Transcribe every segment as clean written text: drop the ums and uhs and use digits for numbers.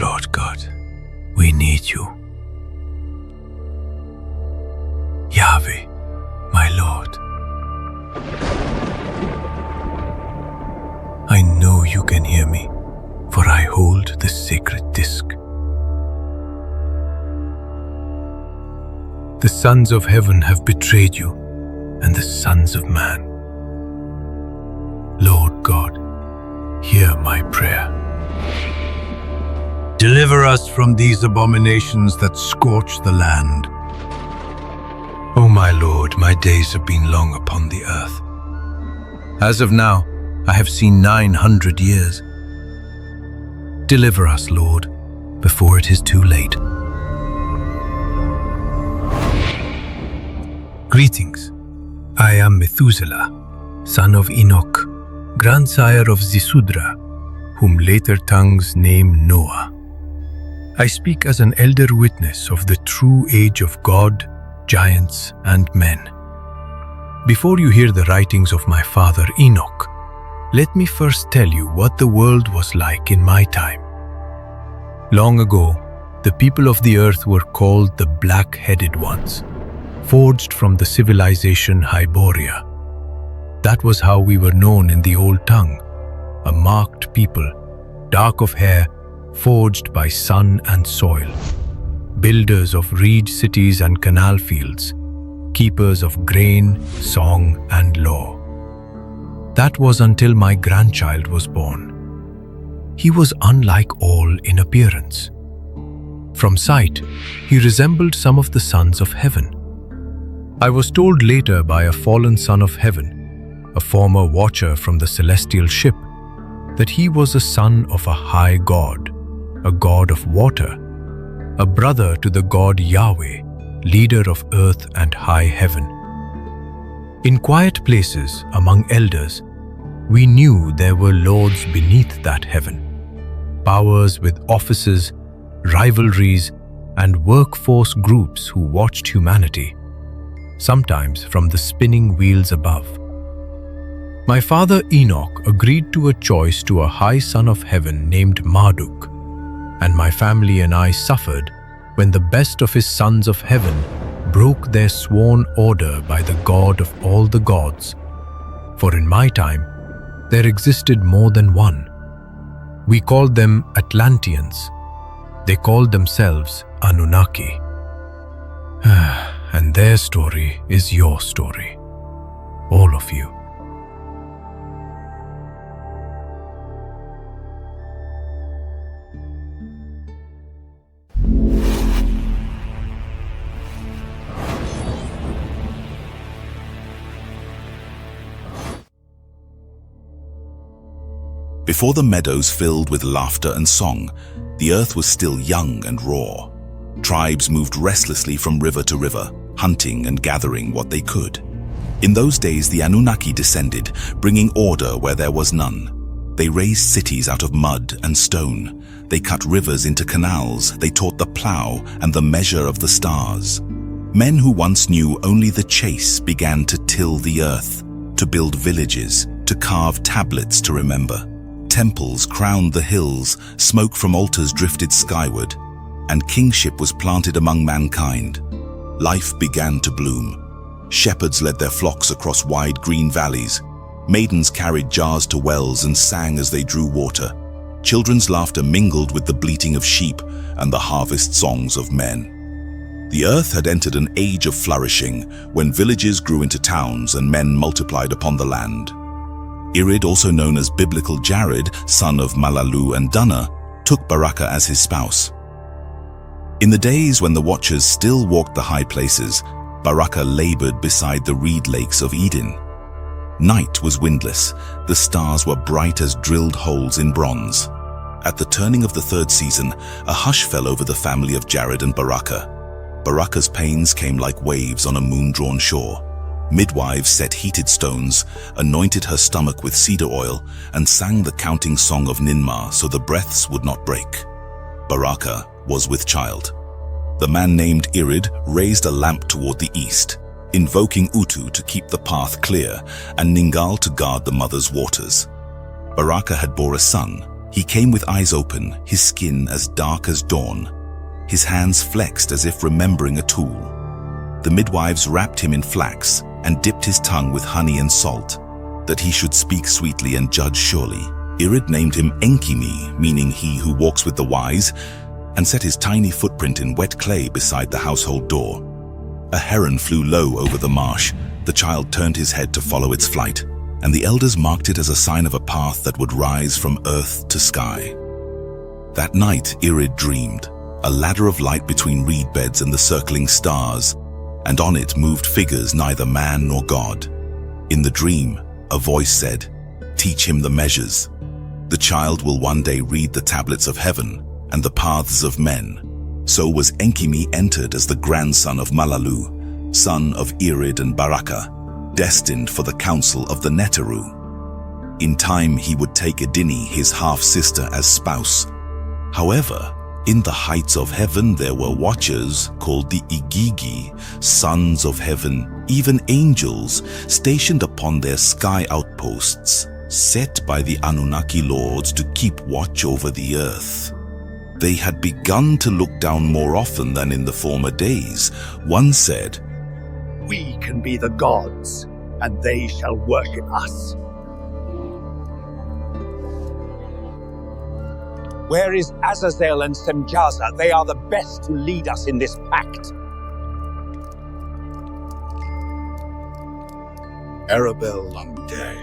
Lord God, we need you. Yahweh, my Lord. I know you can hear me, for I hold the sacred disk. The sons of heaven have betrayed you, and the sons of man. Lord God, hear my prayer. Deliver us from these abominations that scorch the land. O my Lord, my days have been long upon the earth. As of now, I have seen 900 years. Deliver us, Lord, before it is too late. Greetings. I am Methuselah, son of Enoch, grandsire of Zisudra, whom later tongues name Noah. I speak as an elder witness of the true age of God, giants, and men. Before you hear the writings of my father Enoch, let me first tell you what the world was like in my time. Long ago, the people of the earth were called the black-headed ones, forged from the civilization Hyboria. That was how we were known in the old tongue, a marked people, dark of hair, forged by sun and soil, builders of reed cities and canal fields, keepers of grain, song, and law. That was until my grandchild was born. He was unlike all in appearance. From sight, he resembled some of the sons of heaven. I was told later by a fallen son of heaven, a former watcher from the celestial ship, that he was a son of a high god, a god of water, a brother to the god Yahweh, leader of earth and high heaven. In quiet places among elders, we knew there were lords beneath that heaven, powers with offices, rivalries, and workforce groups who watched humanity, sometimes from the spinning wheels above. My father Enoch agreed to a choice to a high son of heaven named Marduk, and my family and I suffered when the best of his sons of heaven broke their sworn order by the God of all the gods. For in my time, there existed more than one. We called them Atlanteans. They called themselves Annunaki. And their story is your story. All of you. Before the meadows filled with laughter and song, the earth was still young and raw. Tribes moved restlessly from river to river, hunting and gathering what they could. In those days, the Annunaki descended, bringing order where there was none. They raised cities out of mud and stone. They cut rivers into canals. They taught the plow and the measure of the stars. Men who once knew only the chase began to till the earth, to build villages, to carve tablets to remember. Temples crowned the hills, smoke from altars drifted skyward, and kingship was planted among mankind. Life began to bloom. Shepherds led their flocks across wide green valleys. Maidens carried jars to wells and sang as they drew water. Children's laughter mingled with the bleating of sheep and the harvest songs of men. The earth had entered an age of flourishing, when villages grew into towns and men multiplied upon the land. Irid, also known as biblical Jared, son of Malalu and Dunna, took Baraka as his spouse. In the days when the Watchers still walked the high places, Baraka labored beside the reed lakes of Eden. Night was windless, the stars were bright as drilled holes in bronze. At the turning of the third season, a hush fell over the family of Jared and Baraka. Baraka's pains came like waves on a moon-drawn shore. Midwives set heated stones, anointed her stomach with cedar oil, and sang the counting song of Ninmah so the breaths would not break. Baraka was with child. The man named Irid raised a lamp toward the east, invoking Utu to keep the path clear and Ningal to guard the mother's waters. Baraka had bore a son, He came with eyes open, his skin as dark as dawn, his hands flexed as if remembering a tool. The midwives wrapped him in flax and dipped his tongue with honey and salt, that he should speak sweetly and judge surely. Irid named him Enkimi, meaning he who walks with the wise, and set his tiny footprint in wet clay beside the household door. A heron flew low over the marsh. The child turned his head to follow its flight, and the elders marked it as a sign of a path that would rise from earth to sky. That night, Irid dreamed, a ladder of light between reed beds and the circling stars, and on it moved figures neither man nor God. In the dream, a voice said, "Teach him the measures. The child will one day read the tablets of heaven and the paths of men." So was Enkimi entered as the grandson of Malalu, son of Irid and Baraka, destined for the council of the Neteru. In time he would take Edini, his half-sister, as spouse. However, in the heights of heaven there were watchers called the Igigi, sons of heaven, even angels, stationed upon their sky outposts, set by the Annunaki lords to keep watch over the earth. They had begun to look down more often than in the former days. One said, "We can be the gods, and they shall worship us." Where is Azazel and Semjaza? They are the best to lead us in this pact. Arabel Langday.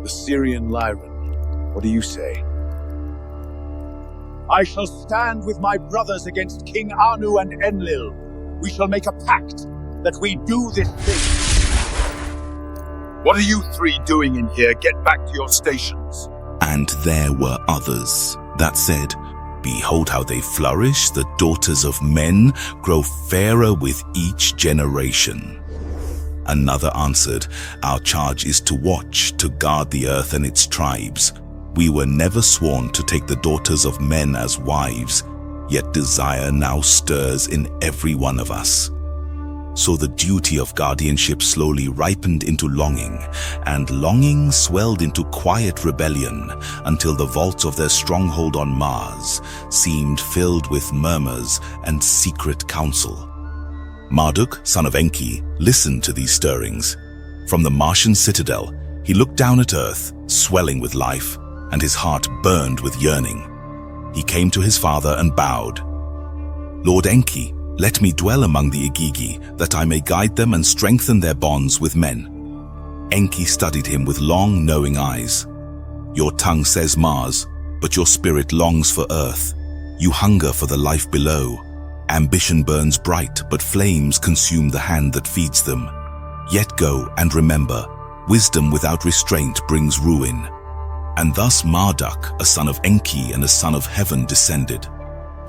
The Syrian Lyran. What do you say? I shall stand with my brothers against King Anu and Enlil. We shall make a pact that we do this thing. What are you three doing in here? Get back to your stations. and there were others that said, "Behold how they flourish, the daughters of men grow fairer with each generation." Another answered, "Our charge is to watch, to guard the earth and its tribes. We were never sworn to take the daughters of men as wives, yet desire now stirs in every one of us." So the duty of guardianship slowly ripened into longing, and longing swelled into quiet rebellion, until the vaults of their stronghold on Mars seemed filled with murmurs and secret counsel. Marduk, son of Enki, listened to these stirrings. From the Martian citadel, he looked down at earth, swelling with life, and his heart burned with yearning. He came to his father and bowed. "Lord Enki, let me dwell among the Igigi, that I may guide them and strengthen their bonds with men." Enki studied him with long, knowing eyes. "Your tongue says Mars, but your spirit longs for earth. You hunger for the life below. Ambition burns bright, but flames consume the hand that feeds them. Yet go and remember, wisdom without restraint brings ruin." And thus Marduk, a son of Enki and a son of heaven, descended.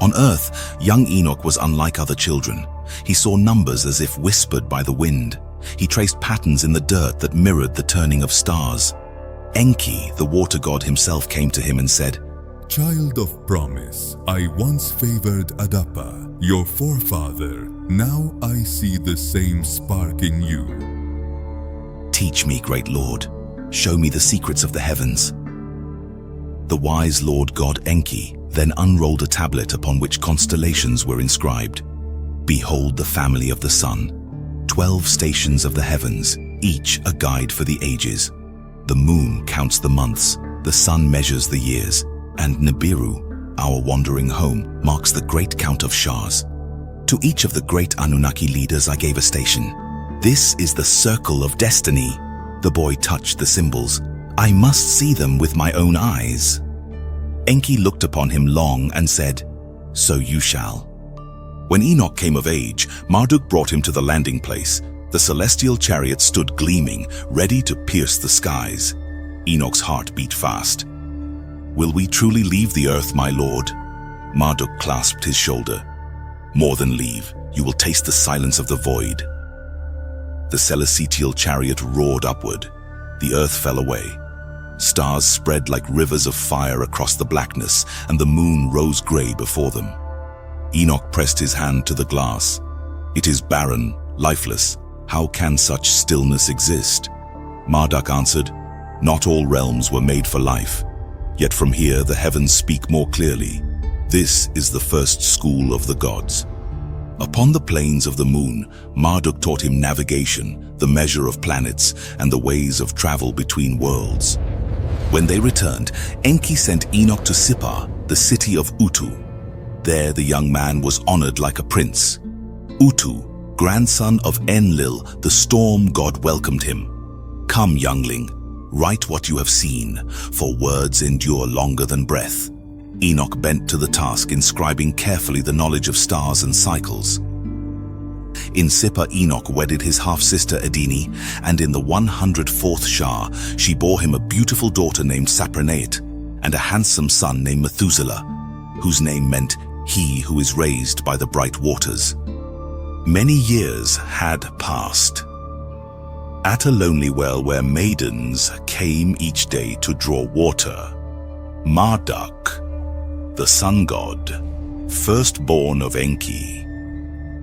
On earth, young Enoch was unlike other children. He saw numbers as if whispered by the wind. He traced patterns in the dirt that mirrored the turning of stars. Enki, the water god himself, came to him and said, "Child of promise, I once favored Adapa, your forefather. Now I see the same spark in you." "Teach me, great Lord. Show me the secrets of the heavens." The wise Lord God Enki then unrolled a tablet upon which constellations were inscribed. "Behold the family of the sun, 12 stations of the heavens, each a guide for the ages. The moon counts the months, the sun measures the years, and Nibiru, our wandering home, marks the great count of Shars. To each of the great Annunaki leaders I gave a station. This is the circle of destiny." The boy touched the symbols. "I must see them with my own eyes." Enki looked upon him long and said, "So you shall." When Enoch came of age, Marduk brought him to the landing place. The celestial chariot stood gleaming, ready to pierce the skies. Enoch's heart beat fast. "Will we truly leave the earth, my lord?" Marduk clasped his shoulder. "More than leave, you will taste the silence of the void." The celestial chariot roared upward. The earth fell away. Stars spread like rivers of fire across the blackness, and the moon rose gray before them. Enoch pressed his hand to the glass. "It is barren, lifeless. How can such stillness exist?" Marduk answered, "Not all realms were made for life. Yet from here the heavens speak more clearly. This is the first school of the gods. Upon the plains of the moon, Marduk taught him navigation, the measure of planets, and the ways of travel between worlds. When they returned, Enki sent Enoch to Sippar, the city of Utu. There the young man was honored like a prince. Utu, grandson of Enlil, the storm god, welcomed him. Come, youngling, write what you have seen, for words endure longer than breath. Enoch bent to the task, inscribing carefully the knowledge of stars and cycles. In Sippar, Enoch wedded his half-sister Edini, and in the 104th Shah, she bore him a beautiful daughter named Sapraneet, and a handsome son named Methuselah, whose name meant he who is raised by the bright waters. Many years had passed. At a lonely well where maidens came each day to draw water, Marduk, the sun god, firstborn of Enki,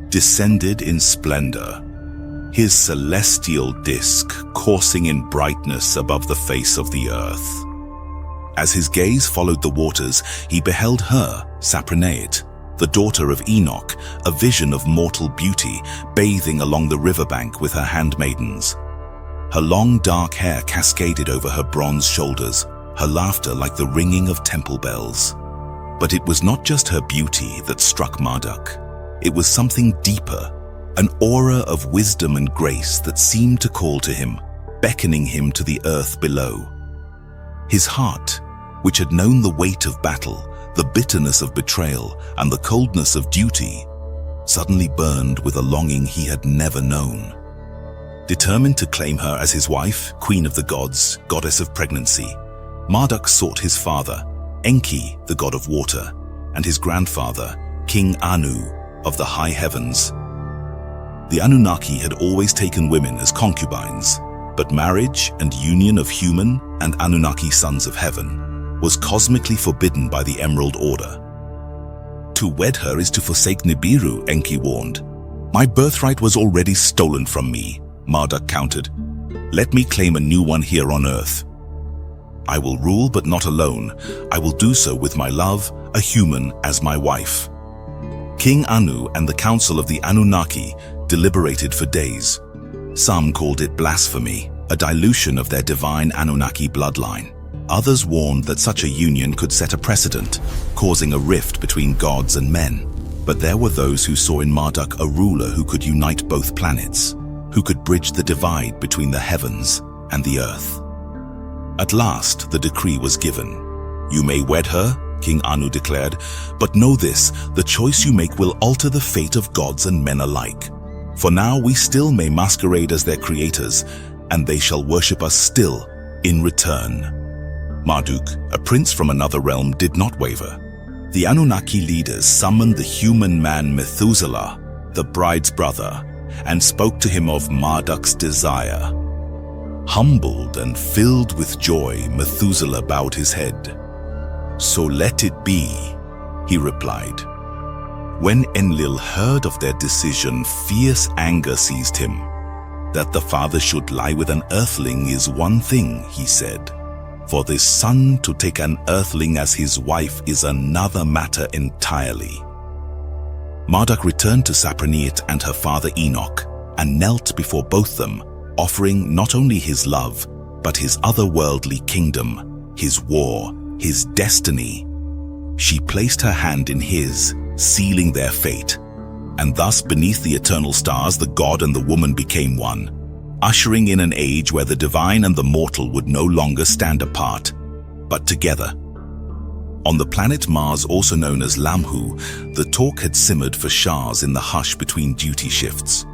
descended in splendor, his celestial disk coursing in brightness above the face of the earth. As his gaze followed the waters, he beheld her, Sapraneet, the daughter of Enoch, a vision of mortal beauty, bathing along the riverbank with her handmaidens. Her long dark hair cascaded over her bronze shoulders, her laughter like the ringing of temple bells. But it was not just her beauty that struck Marduk. It was something deeper, an aura of wisdom and grace that seemed to call to him, beckoning him to the earth below. His heart, which had known the weight of battle, the bitterness of betrayal, and the coldness of duty, suddenly burned with a longing he had never known. Determined to claim her as his wife, queen of the gods, goddess of pregnancy, Marduk sought his father, Enki, the god of water, and his grandfather, King Anu, of the high heavens. The Annunaki had always taken women as concubines, but marriage and union of human and Anunnaki sons of heaven was cosmically forbidden by the Emerald Order. To wed her is to forsake Nibiru, Enki warned. My birthright was already stolen from me, Marduk countered. Let me claim a new one here on earth. I will rule, but not alone. I will do so with my love, a human, as my wife. King Anu and the council of the Anunnaki deliberated for days. Some called it blasphemy, a dilution of their divine Anunnaki bloodline. Others warned that such a union could set a precedent, causing a rift between gods and men. But there were those who saw in Marduk a ruler who could unite both planets, who could bridge the divide between the heavens and the earth. At last, the decree was given. You may wed her, King Anu declared, but know this, the choice you make will alter the fate of gods and men alike. For now we still may masquerade as their creators, and they shall worship us still in return. Marduk, a prince from another realm, did not waver. The Anunnaki leaders summoned the human man Methuselah, the bride's brother, and spoke to him of Marduk's desire. Humbled and filled with joy, Methuselah bowed his head. So let it be, he replied. When Enlil heard of their decision, fierce anger seized him. That the father should lie with an earthling is one thing, he said. For this son to take an earthling as his wife is another matter entirely. Marduk returned to Sapraneet and her father Enoch, and knelt before both them, offering not only his love, but his otherworldly kingdom, his war, his destiny. She placed her hand in his, sealing their fate, and thus beneath the eternal stars the god and the woman became one, ushering in an age where the divine and the mortal would no longer stand apart, but together. On the planet Mars, also known as Lamhu, the talk had simmered for shahs in the hush between duty shifts.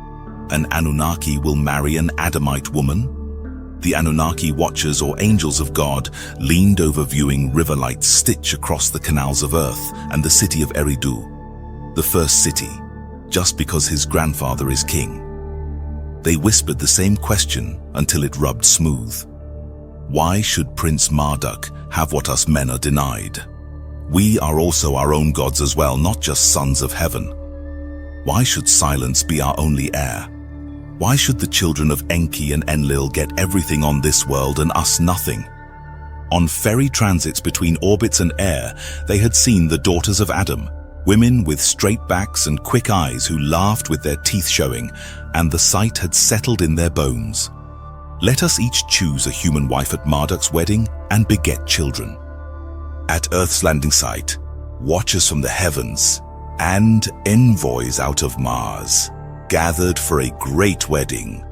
An Anunnaki will marry an Adamite woman? The Anunnaki watchers or angels of God leaned over viewing river lights stitch across the canals of earth and the city of Eridu, the first city, just because his grandfather is king. They whispered the same question until it rubbed smooth. Why should Prince Marduk have what us men are denied? We are also our own gods as well, not just sons of heaven. Why should silence be our only heir? Why should the children of Enki and Enlil get everything on this world and us nothing? On ferry transits between orbits and air, they had seen the daughters of Adam, women with straight backs and quick eyes who laughed with their teeth showing, and the sight had settled in their bones. Let us each choose a human wife at Marduk's wedding and beget children. At Earth's landing site, watchers from the heavens and envoys out of Mars gathered for a great wedding.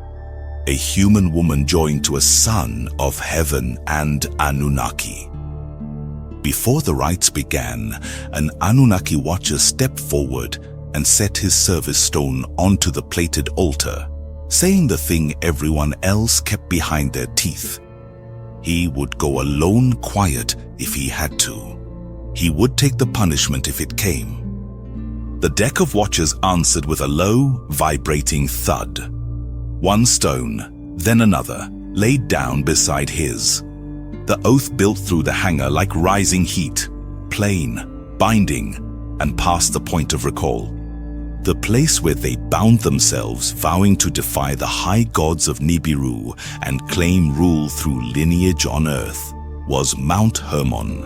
A human woman joined to a son of heaven and Annunaki. Before the rites began, an Annunaki watcher stepped forward and set his service stone onto the plated altar, saying the thing everyone else kept behind their teeth. He would go alone quiet if he had to. He would take the punishment if it came. The deck of watchers answered with a low, vibrating thud. One stone, then another, laid down beside his. The oath built through the hangar like rising heat, plain, binding, and past the point of recall. The place where they bound themselves, vowing to defy the high gods of Nibiru and claim rule through lineage on earth, was Mount Hermon,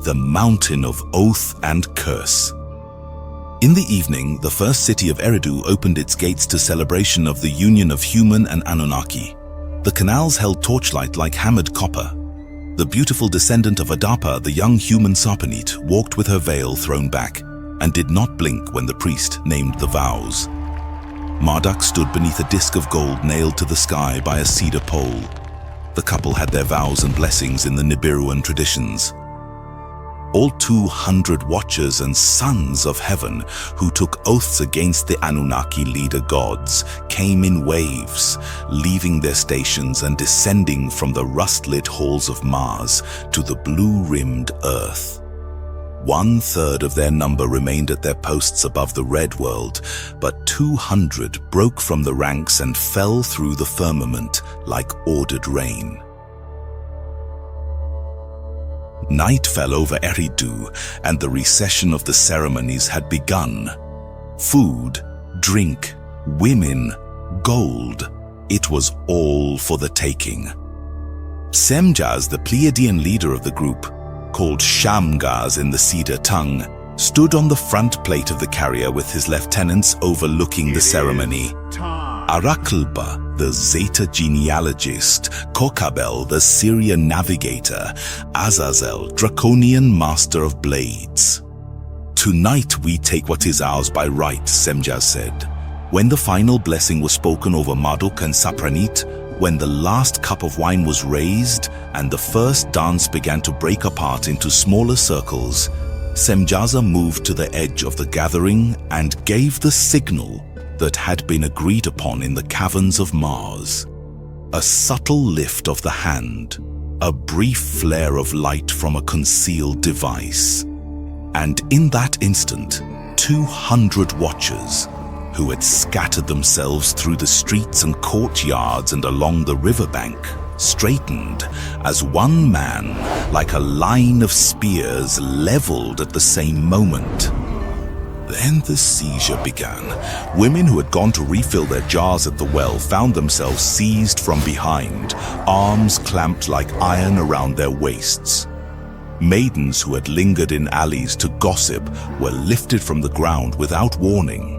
the mountain of oath and curse. In the evening, the first city of Eridu opened its gates to celebration of the union of human and Anunnaki. The canals held torchlight like hammered copper. The beautiful descendant of Adapa, the young human Sarpanit, walked with her veil thrown back and did not blink when the priest named the vows. Marduk stood beneath a disc of gold nailed to the sky by a cedar pole. The couple had their vows and blessings in the Nibiruan traditions. All 200 watchers and sons of heaven who took oaths against the Anunnaki leader gods came in waves, leaving their stations and descending from the rust-lit halls of Mars to the blue-rimmed Earth. 1/3 of their number remained at their posts above the red world, but 200 broke from the ranks and fell through the firmament like ordered rain. Night fell over Eridu, and the recession of the ceremonies had begun. Food, drink, women, gold, it was all for the taking. Semjaz, the Pleiadian leader of the group, called Shamgaz in the Cedar tongue, stood on the front plate of the carrier with his lieutenants overlooking the ceremony. Araklba, the Zeta genealogist, Kokabel, the Syrian navigator, Azazel, Draconian master of blades. "Tonight we take what is ours by right," Semjaz said. When the final blessing was spoken over Marduk and Sapranit, when the last cup of wine was raised and the first dance began to break apart into smaller circles, Semjaza moved to the edge of the gathering and gave the signal that had been agreed upon in the caverns of Mars. A subtle lift of the hand, a brief flare of light from a concealed device. And in that instant, 200 watchers, who had scattered themselves through the streets and courtyards and along the riverbank, straightened as one man, like a line of spears leveled at the same moment. Then the seizure began. Women who had gone to refill their jars at the well found themselves seized from behind, arms clamped like iron around their waists. Maidens who had lingered in alleys to gossip were lifted from the ground without warning.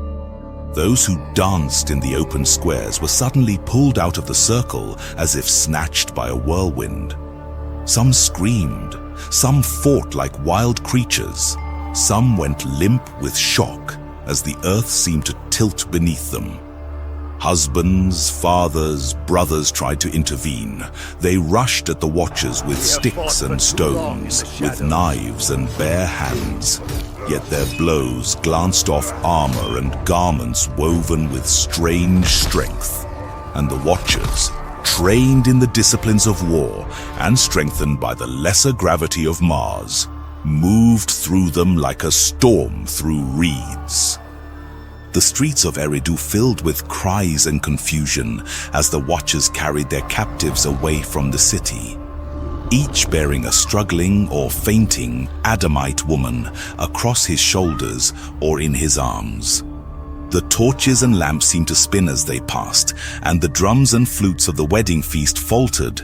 Those who danced in the open squares were suddenly pulled out of the circle as if snatched by a whirlwind. Some screamed, some fought like wild creatures, some went limp with shock as the earth seemed to tilt beneath them. Husbands, fathers, brothers tried to intervene. They rushed at the watchers with sticks and stones, with knives and bare hands. Yet their blows glanced off armor and garments woven with strange strength. And the watchers, trained in the disciplines of war and strengthened by the lesser gravity of Mars, moved through them like a storm through reeds. The streets of Eridu filled with cries and confusion as the watchers carried their captives away from the city, each bearing a struggling or fainting Adamite woman across his shoulders or in his arms. The torches and lamps seemed to spin as they passed, and the drums and flutes of the wedding feast faltered,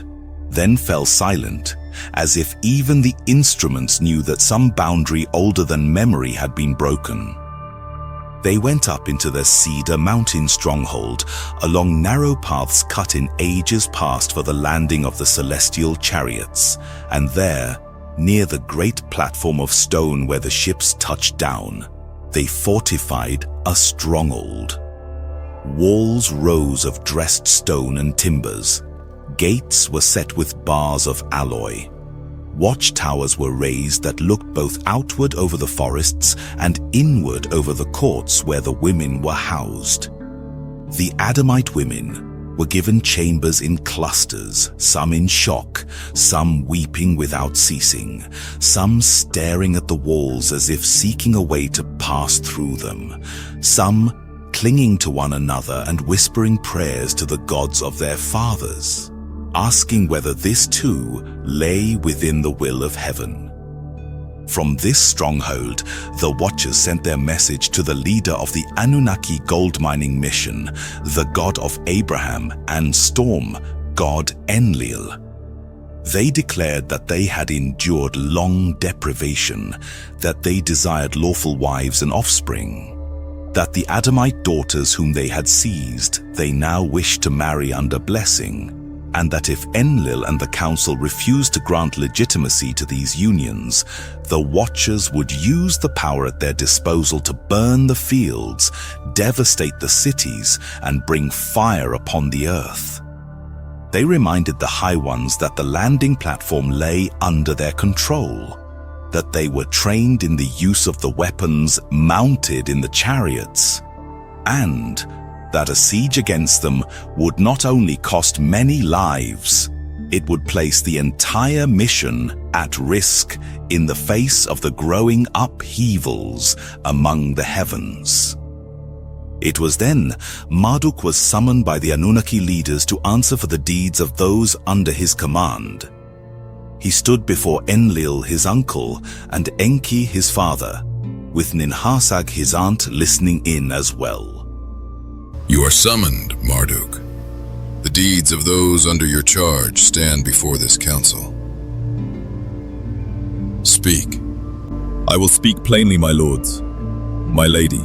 then fell silent, as if even the instruments knew that some boundary older than memory had been broken. They went up into their cedar mountain stronghold, along narrow paths cut in ages past for the landing of the celestial chariots, and there, near the great platform of stone where the ships touched down, they fortified a stronghold. Walls rose of dressed stone and timbers. Gates were set with bars of alloy. Watchtowers were raised that looked both outward over the forests and inward over the courts where the women were housed. The Adamite women were given chambers in clusters, some in shock, some weeping without ceasing, some staring at the walls as if seeking a way to pass through them, some clinging to one another and whispering prayers to the gods of their fathers, asking whether this too lay within the will of heaven. From this stronghold, the Watchers sent their message to the leader of the Annunaki gold mining mission, the god of Abraham and storm god Enlil. They declared that they had endured long deprivation, that they desired lawful wives and offspring, that the Adamite daughters whom they had seized they now wished to marry under blessing, and that if Enlil and the council refused to grant legitimacy to these unions, the Watchers would use the power at their disposal to burn the fields, devastate the cities, and bring fire upon the earth. They reminded the High Ones that the landing platform lay under their control, that they were trained in the use of the weapons mounted in the chariots, and that a siege against them would not only cost many lives, it would place the entire mission at risk in the face of the growing upheavals among the heavens. It was then Marduk was summoned by the Annunaki leaders to answer for the deeds of those under his command. He stood before Enlil, his uncle, and Enki, his father, with Ninhursag, his aunt, listening in as well. You are summoned, Marduk. The deeds of those under your charge stand before this council. Speak. I will speak plainly, my lords. My lady.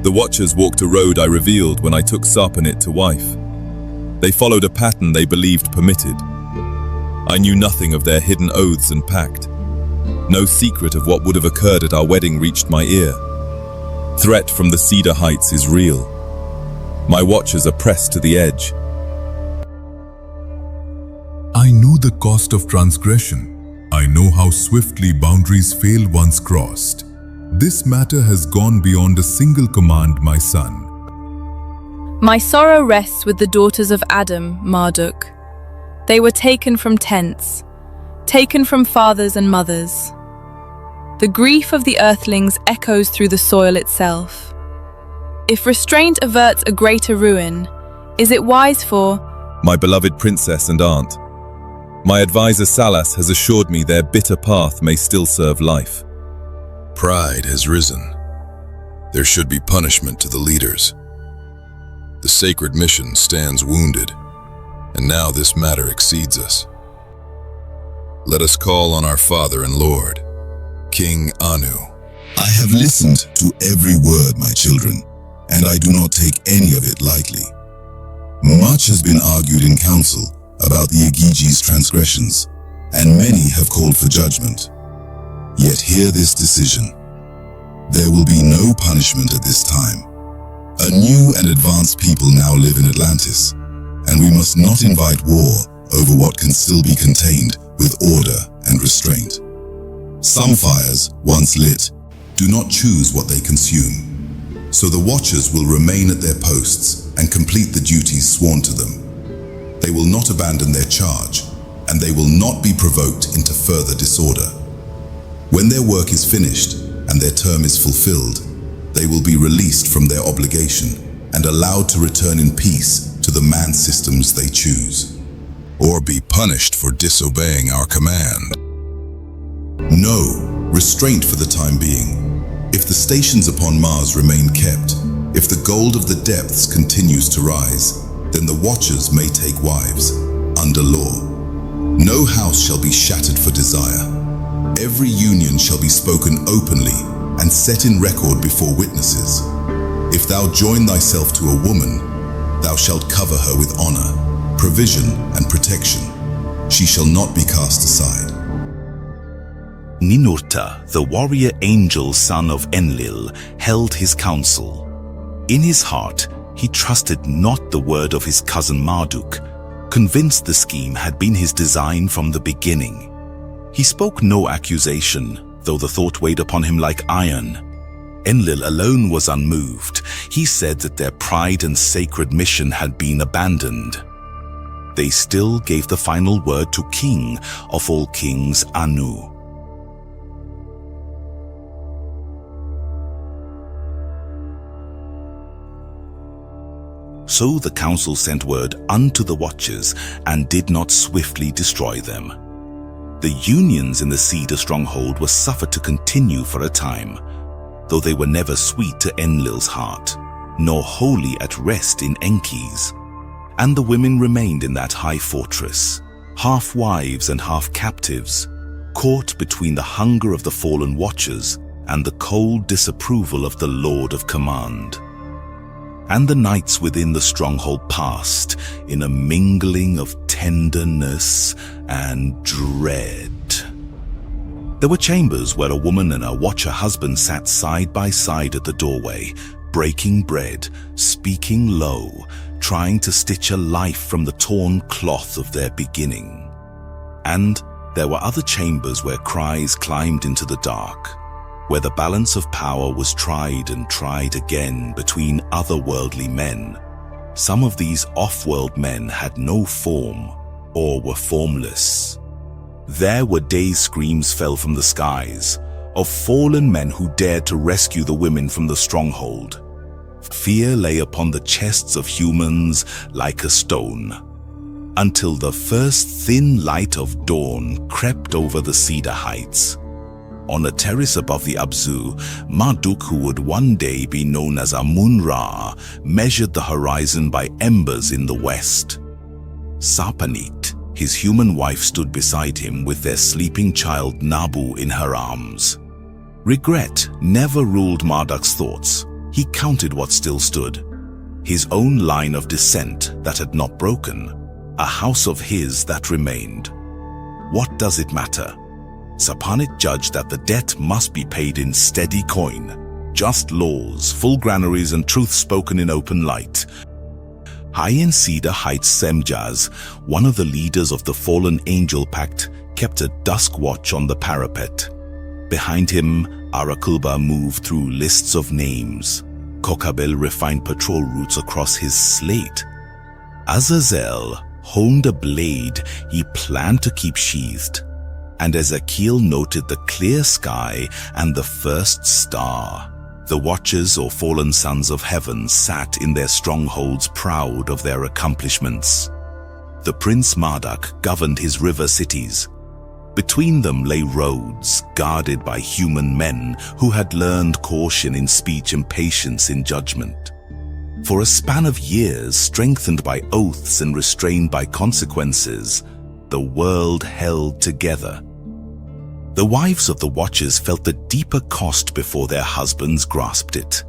The Watchers walked a road I revealed when I took Sarpanit to wife. They followed a pattern they believed permitted. I knew nothing of their hidden oaths and pact. No secret of what would have occurred at our wedding reached my ear. Threat from the Cedar Heights is real. My Watchers are pressed to the edge. I know the cost of transgression. I know how swiftly boundaries fail once crossed. This matter has gone beyond a single command, my son. My sorrow rests with the daughters of Adam, Marduk. They were taken from tents, taken from fathers and mothers. The grief of the earthlings echoes through the soil itself. If restraint averts a greater ruin, is it wise for my beloved princess and aunt? My advisor Salas has assured me their bitter path may still serve life. Pride has risen. There should be punishment to the leaders. The sacred mission stands wounded, and now this matter exceeds us. Let us call on our Father and Lord, King Anu. I have listened to every word, my children, and I do not take any of it lightly. Much has been argued in council about the Igiji's transgressions, and many have called for judgment. Yet hear this decision. There will be no punishment at this time. A new and advanced people now live in Atlantis, and we must not invite war over what can still be contained with order and restraint. Some fires, once lit, do not choose what they consume. So the Watchers will remain at their posts and complete the duties sworn to them. They will not abandon their charge, and they will not be provoked into further disorder. When their work is finished and their term is fulfilled, they will be released from their obligation and allowed to return in peace to the man systems they choose. Or be punished for disobeying our command. No, restraint for the time being. If the stations upon Mars remain kept, if the gold of the depths continues to rise, then the Watchers may take wives, under law. No house shall be shattered for desire. Every union shall be spoken openly and set in record before witnesses. If thou join thyself to a woman, thou shalt cover her with honor, provision, and protection. She shall not be cast aside. Ninurta, the warrior angel son of Enlil, held his counsel. In his heart, he trusted not the word of his cousin Marduk, convinced the scheme had been his design from the beginning. He spoke no accusation, though the thought weighed upon him like iron. Enlil alone was unmoved. He said that their pride and sacred mission had been abandoned. They still gave the final word to King of all kings, Anu. So the council sent word unto the watchers and did not swiftly destroy them. The unions in the cedar stronghold were suffered to continue for a time, though they were never sweet to Enlil's heart, nor wholly at rest in Enki's. And the women remained in that high fortress, half wives and half captives, caught between the hunger of the fallen watchers and the cold disapproval of the Lord of Command. And the nights within the stronghold passed in a mingling of tenderness and dread. There were chambers where a woman and a watcher husband sat side by side at the doorway, breaking bread, speaking low, trying to stitch a life from the torn cloth of their beginning. And there were other chambers where cries climbed into the dark, where the balance of power was tried and tried again between otherworldly men. Some of these off-world men had no form or were formless. There were day screams fell from the skies of fallen men who dared to rescue the women from the stronghold. Fear lay upon the chests of humans like a stone, until the first thin light of dawn crept over the cedar heights. On a terrace above the Abzu, Marduk, who would one day be known as Amun-Ra, measured the horizon by embers in the west. Sapanit, his human wife, stood beside him with their sleeping child Nabu in her arms. Regret never ruled Marduk's thoughts. He counted what still stood. His own line of descent that had not broken, a house of his that remained. What does it matter? Sapanit judged that the debt must be paid in steady coin, just laws, full granaries, and truth spoken in open light. High in Cedar Heights, Semjaz, one of the leaders of the fallen angel pact, kept a dusk watch on the parapet. Behind him, Arakulba moved through lists of names. Kokabel refined patrol routes across his slate. Azazel honed a blade he planned to keep sheathed. And Ezekiel noted the clear sky and the first star. The watchers or fallen sons of heaven sat in their strongholds proud of their accomplishments. The Prince Marduk governed his river cities. Between them lay roads guarded by human men who had learned caution in speech and patience in judgment. For a span of years, strengthened by oaths and restrained by consequences, the world held together. The wives of the watchers felt the deeper cost before their husbands grasped it.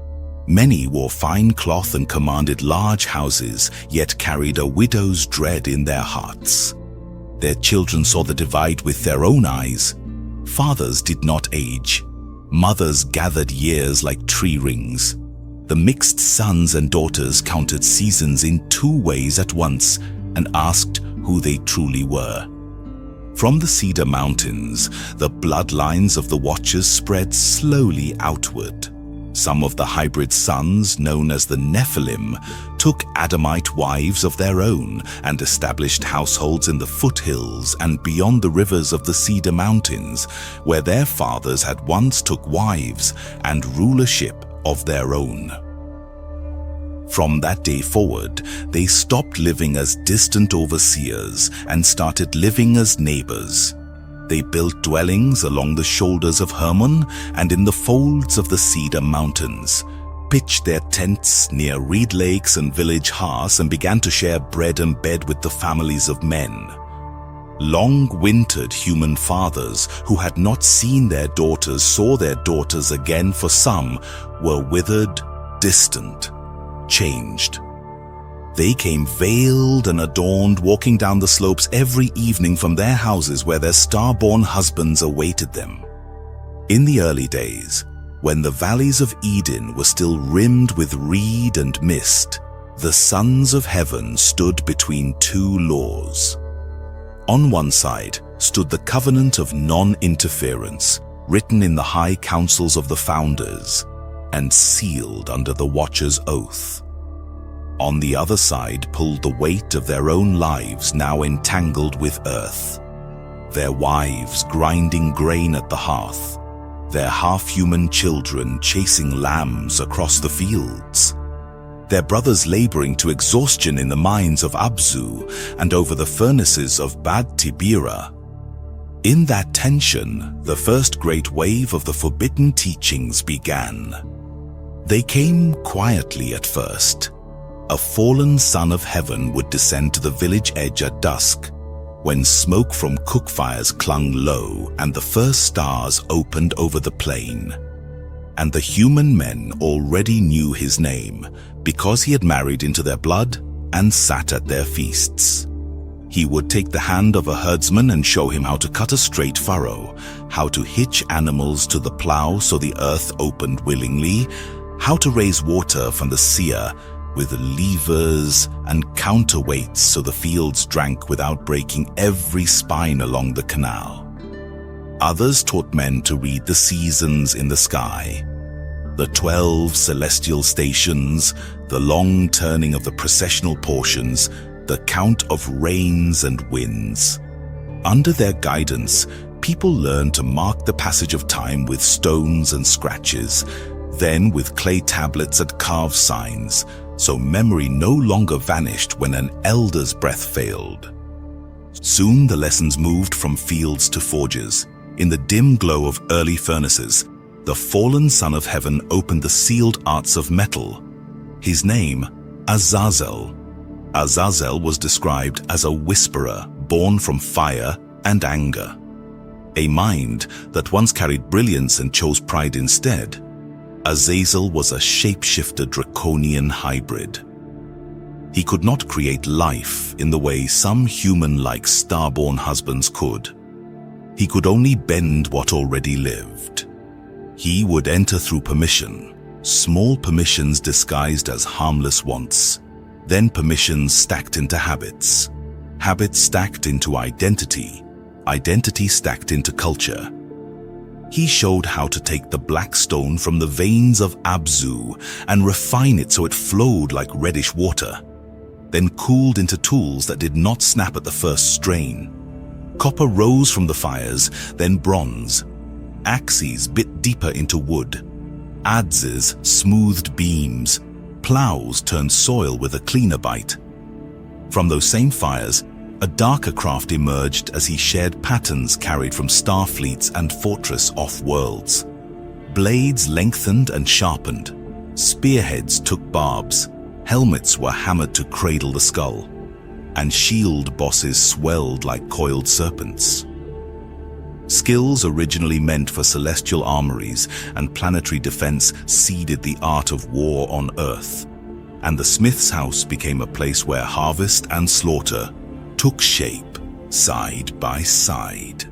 Many wore fine cloth and commanded large houses, yet carried a widow's dread in their hearts. Their children saw the divide with their own eyes. Fathers did not age. Mothers gathered years like tree rings. The mixed sons and daughters counted seasons in two ways at once and asked who they truly were. From the Cedar Mountains, the bloodlines of the Watchers spread slowly outward. Some of the hybrid sons, known as the Nephilim, took Adamite wives of their own and established households in the foothills and beyond the rivers of the Cedar Mountains, where their fathers had once took wives and rulership of their own. From that day forward, they stopped living as distant overseers and started living as neighbors. They built dwellings along the shoulders of Hermon and in the folds of the Cedar Mountains, pitched their tents near reed lakes and village hearths, and began to share bread and bed with the families of men. Long-wintered human fathers who had not seen their daughters saw their daughters again. For some were withered, distant, changed. They came veiled and adorned, walking down the slopes every evening from their houses where their star-born husbands awaited them. In the early days, when the valleys of Eden were still rimmed with reed and mist, the sons of heaven stood between two laws. On one side stood the covenant of non-interference, written in the high councils of the founders, and sealed under the Watcher's oath. On the other side pulled the weight of their own lives now entangled with earth. Their wives grinding grain at the hearth, their half-human children chasing lambs across the fields, their brothers laboring to exhaustion in the mines of Abzu and over the furnaces of Bad Tibira. In that tension, the first great wave of the forbidden teachings began. They came quietly at first. A fallen son of heaven would descend to the village edge at dusk, when smoke from cook fires clung low and the first stars opened over the plain. And the human men already knew his name, because he had married into their blood and sat at their feasts. He would take the hand of a herdsman and show him how to cut a straight furrow, how to hitch animals to the plow so the earth opened willingly, how to raise water from the seer with levers and counterweights so the fields drank without breaking every spine along the canal. Others taught men to read the seasons in the sky, the 12 celestial stations, the long turning of the processional portions, the count of rains and winds. Under their guidance, people learned to mark the passage of time with stones and scratches, then with clay tablets and carved signs, so memory no longer vanished when an elder's breath failed. Soon the lessons moved from fields to forges. In the dim glow of early furnaces, the fallen son of heaven opened the sealed arts of metal. His name, Azazel. Azazel was described as a whisperer born from fire and anger. A mind that once carried brilliance and chose pride instead, Azazel was a shapeshifter draconian hybrid. He could not create life in the way some human-like star-born husbands could. He could only bend what already lived. He would enter through permission, small permissions disguised as harmless wants, then permissions stacked into habits, habits stacked into identity, identity stacked into culture. He showed how to take the black stone from the veins of Abzu and refine it so it flowed like reddish water, then cooled into tools that did not snap at the first strain. Copper rose from the fires, then bronze. Axes bit deeper into wood. Adzes smoothed beams. Plows turned soil with a cleaner bite. From those same fires, a darker craft emerged as he shared patterns carried from star fleets and fortress off-worlds. Blades lengthened and sharpened. Spearheads took barbs. Helmets were hammered to cradle the skull. And shield bosses swelled like coiled serpents. Skills originally meant for celestial armories and planetary defense seeded the art of war on Earth, and the smith's house became a place where harvest and slaughter took shape side by side.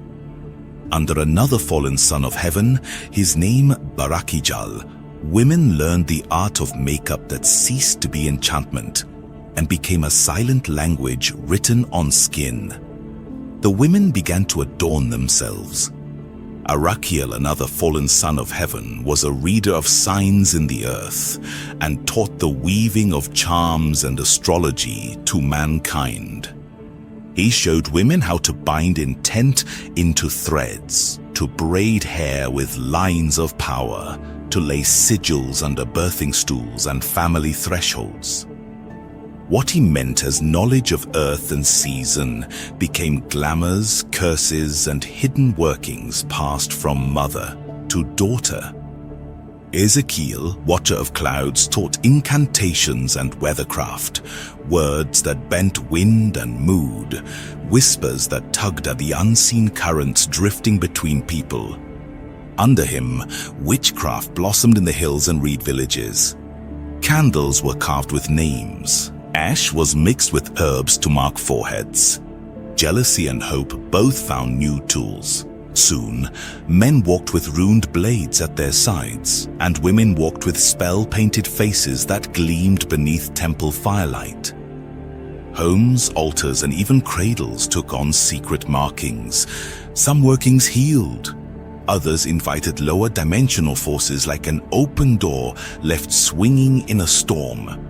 Under another fallen son of heaven, his name Barakijal, women learned the art of makeup that ceased to be enchantment and became a silent language written on skin. The women began to adorn themselves. Arakiel, another fallen son of heaven, was a reader of signs in the earth and taught the weaving of charms and astrology to mankind. He showed women how to bind intent into threads, to braid hair with lines of power, to lay sigils under birthing stools and family thresholds. What he meant as knowledge of earth and season became glamours, curses, and hidden workings passed from mother to daughter. Ezekiel, Watcher of Clouds, taught incantations and weathercraft, words that bent wind and mood, whispers that tugged at the unseen currents drifting between people. Under him, witchcraft blossomed in the hills and reed villages. Candles were carved with names. Ash was mixed with herbs to mark foreheads. Jealousy and hope both found new tools. Soon, men walked with runed blades at their sides, and women walked with spell-painted faces that gleamed beneath temple firelight. Homes, altars, and even cradles took on secret markings. Some workings healed. Others invited lower dimensional forces like an open door left swinging in a storm.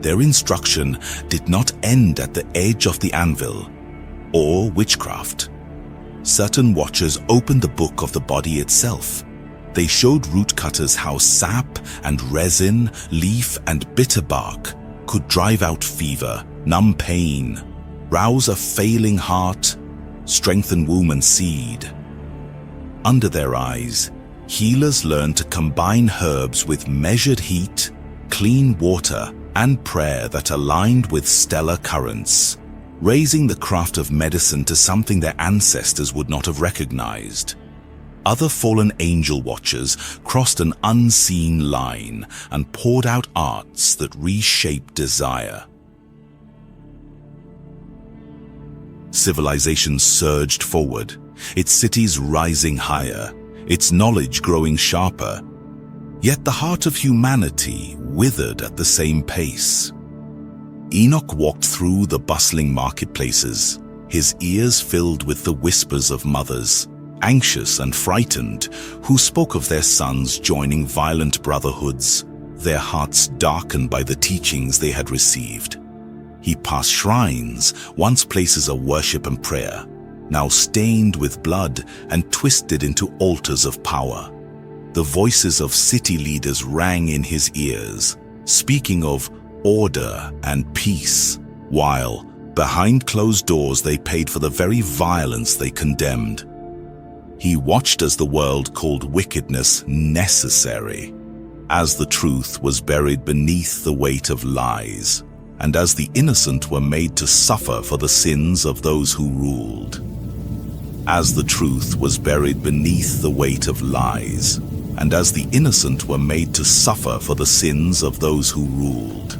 Their instruction did not end at the edge of the anvil or witchcraft. Certain watchers opened the book of the body itself. They showed root cutters how sap and resin, leaf and bitter bark could drive out fever, numb pain, rouse a failing heart, strengthen womb and seed. Under their eyes, healers learned to combine herbs with measured heat, clean water, and prayer that aligned with stellar currents, raising the craft of medicine to something their ancestors would not have recognized. Other fallen angel watchers crossed an unseen line and poured out arts that reshaped desire. Civilization surged forward, its cities rising higher, its knowledge growing sharper. Yet the heart of humanity withered at the same pace. Enoch walked through the bustling marketplaces, his ears filled with the whispers of mothers, anxious and frightened, who spoke of their sons joining violent brotherhoods, their hearts darkened by the teachings they had received. He passed shrines, once places of worship and prayer, now stained with blood and twisted into altars of power. The voices of city leaders rang in his ears, speaking of order and peace, while behind closed doors they paid for the very violence they condemned. He watched as the world called wickedness necessary, as the truth was buried beneath the weight of lies, and as the innocent were made to suffer for the sins of those who ruled. As the truth was buried beneath the weight of lies, and as the innocent were made to suffer for the sins of those who ruled.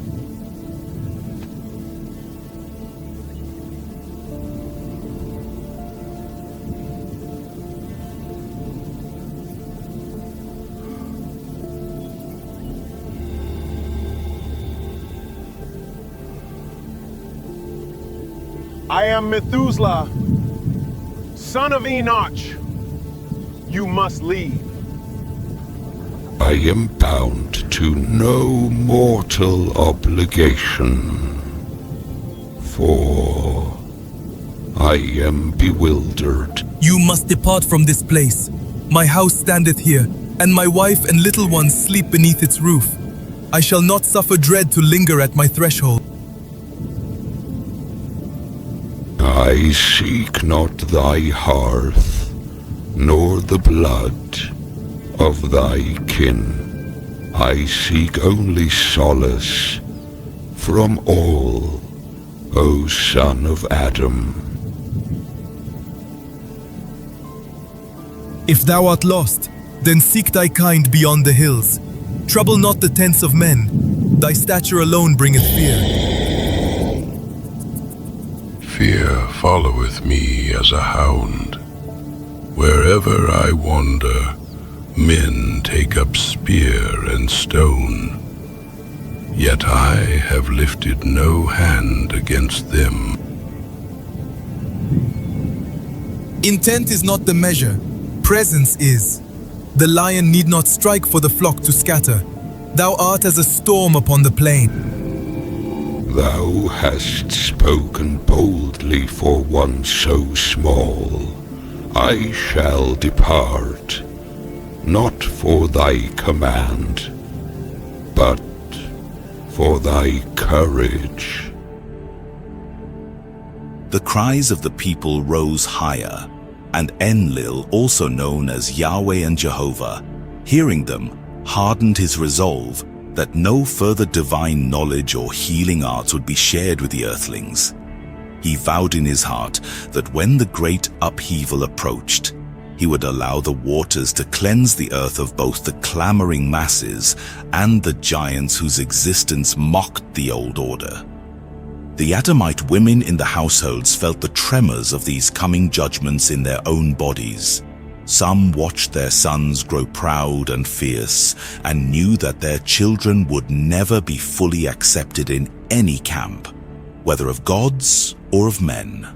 I am Methuselah, son of Enoch. You must leave. I am bound to no mortal obligation, for I am bewildered. You must depart from this place. My house standeth here, and my wife and little ones sleep beneath its roof. I shall not suffer dread to linger at my threshold. I seek not thy hearth, nor the blood of thy kin. I seek only solace from all, O son of Adam. If thou art lost, then seek thy kind beyond the hills. Trouble not the tents of men. Thy stature alone bringeth fear. Fear followeth me as a hound. Wherever I wander, men take up spear and stone. Yet I have lifted no hand against them. Intent is not the measure, presence is. The lion need not strike for the flock to scatter. Thou art as a storm upon the plain. Thou hast spoken boldly for one so small. I shall depart, not for thy command, but for thy courage. The cries of the people rose higher, and Enlil, also known as Yahweh and Jehovah, hearing them, hardened his resolve that no further divine knowledge or healing arts would be shared with the earthlings. He vowed in his heart that when the great upheaval approached, he would allow the waters to cleanse the earth of both the clamoring masses and the giants whose existence mocked the old order. The Adamite women in the households felt the tremors of these coming judgments in their own bodies. Some watched their sons grow proud and fierce and knew that their children would never be fully accepted in any camp, whether of gods or of men.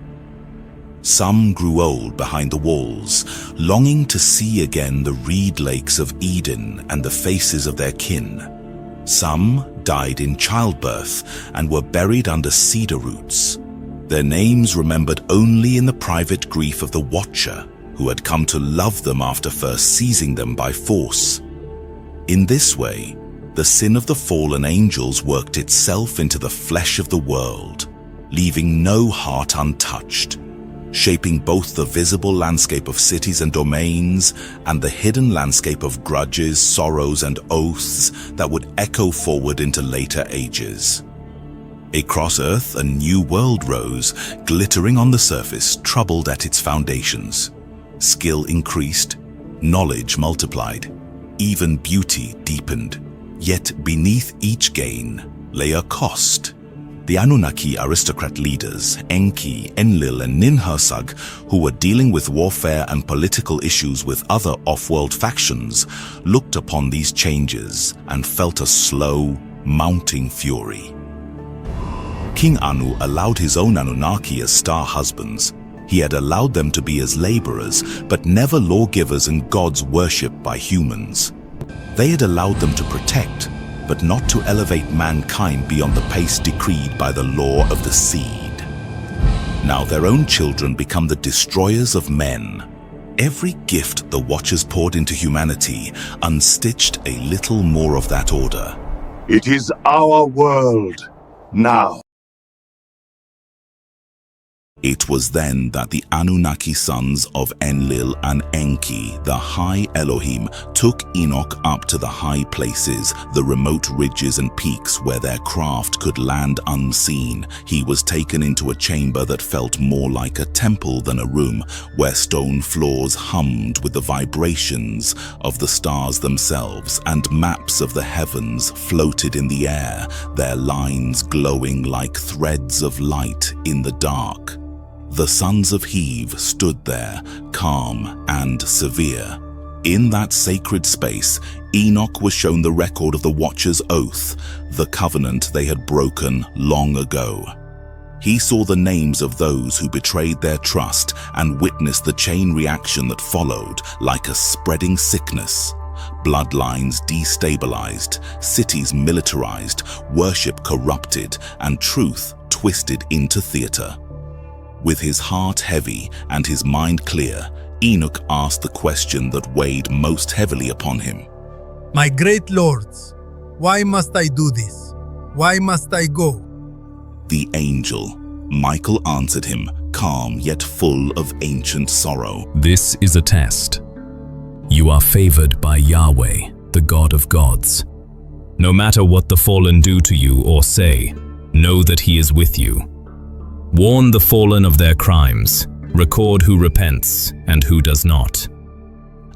Some grew old behind the walls, longing to see again the reed lakes of Eden and the faces of their kin. Some died in childbirth and were buried under cedar roots, their names remembered only in the private grief of the Watcher, who had come to love them after first seizing them by force. In this way, the sin of the fallen angels worked itself into the flesh of the world, leaving no heart untouched, shaping both the visible landscape of cities and domains and the hidden landscape of grudges, sorrows, and oaths that would echo forward into later ages. Across Earth, a new world rose, glittering on the surface, troubled at its foundations. Skill increased, knowledge multiplied, even beauty deepened. Yet beneath each gain lay a cost. The Annunaki aristocrat leaders, Enki, Enlil, and Ninhursag, who were dealing with warfare and political issues with other off-world factions, looked upon these changes and felt a slow, mounting fury. King Anu allowed his own Anunnaki as star husbands. He had allowed them to be as laborers, but never lawgivers and gods worshipped by humans. They had allowed them to protect, but not to elevate mankind beyond the pace decreed by the law of the seed. Now their own children become the destroyers of men. Every gift the Watchers poured into humanity unstitched a little more of that order. It is our world now. It was then that the Anunnaki sons of Enlil and Enki, the High Elohim, took Enoch up to the high places, the remote ridges and peaks where their craft could land unseen. He was taken into a chamber that felt more like a temple than a room, where stone floors hummed with the vibrations of the stars themselves, and maps of the heavens floated in the air, their lines glowing like threads of light in the dark. The sons of Heave stood there, calm and severe. In that sacred space, Enoch was shown the record of the Watcher's oath, the covenant they had broken long ago. He saw the names of those who betrayed their trust and witnessed the chain reaction that followed, like a spreading sickness. Bloodlines destabilized, cities militarized, worship corrupted, and truth twisted into theater. With his heart heavy and his mind clear, Enoch asked the question that weighed most heavily upon him. My great lords, why must I do this? Why must I go? The angel, Michael, answered him, calm yet full of ancient sorrow. This is a test. You are favored by Yahweh, the God of gods. No matter what the fallen do to you or say, know that he is with you. Warn the fallen of their crimes, record who repents and who does not.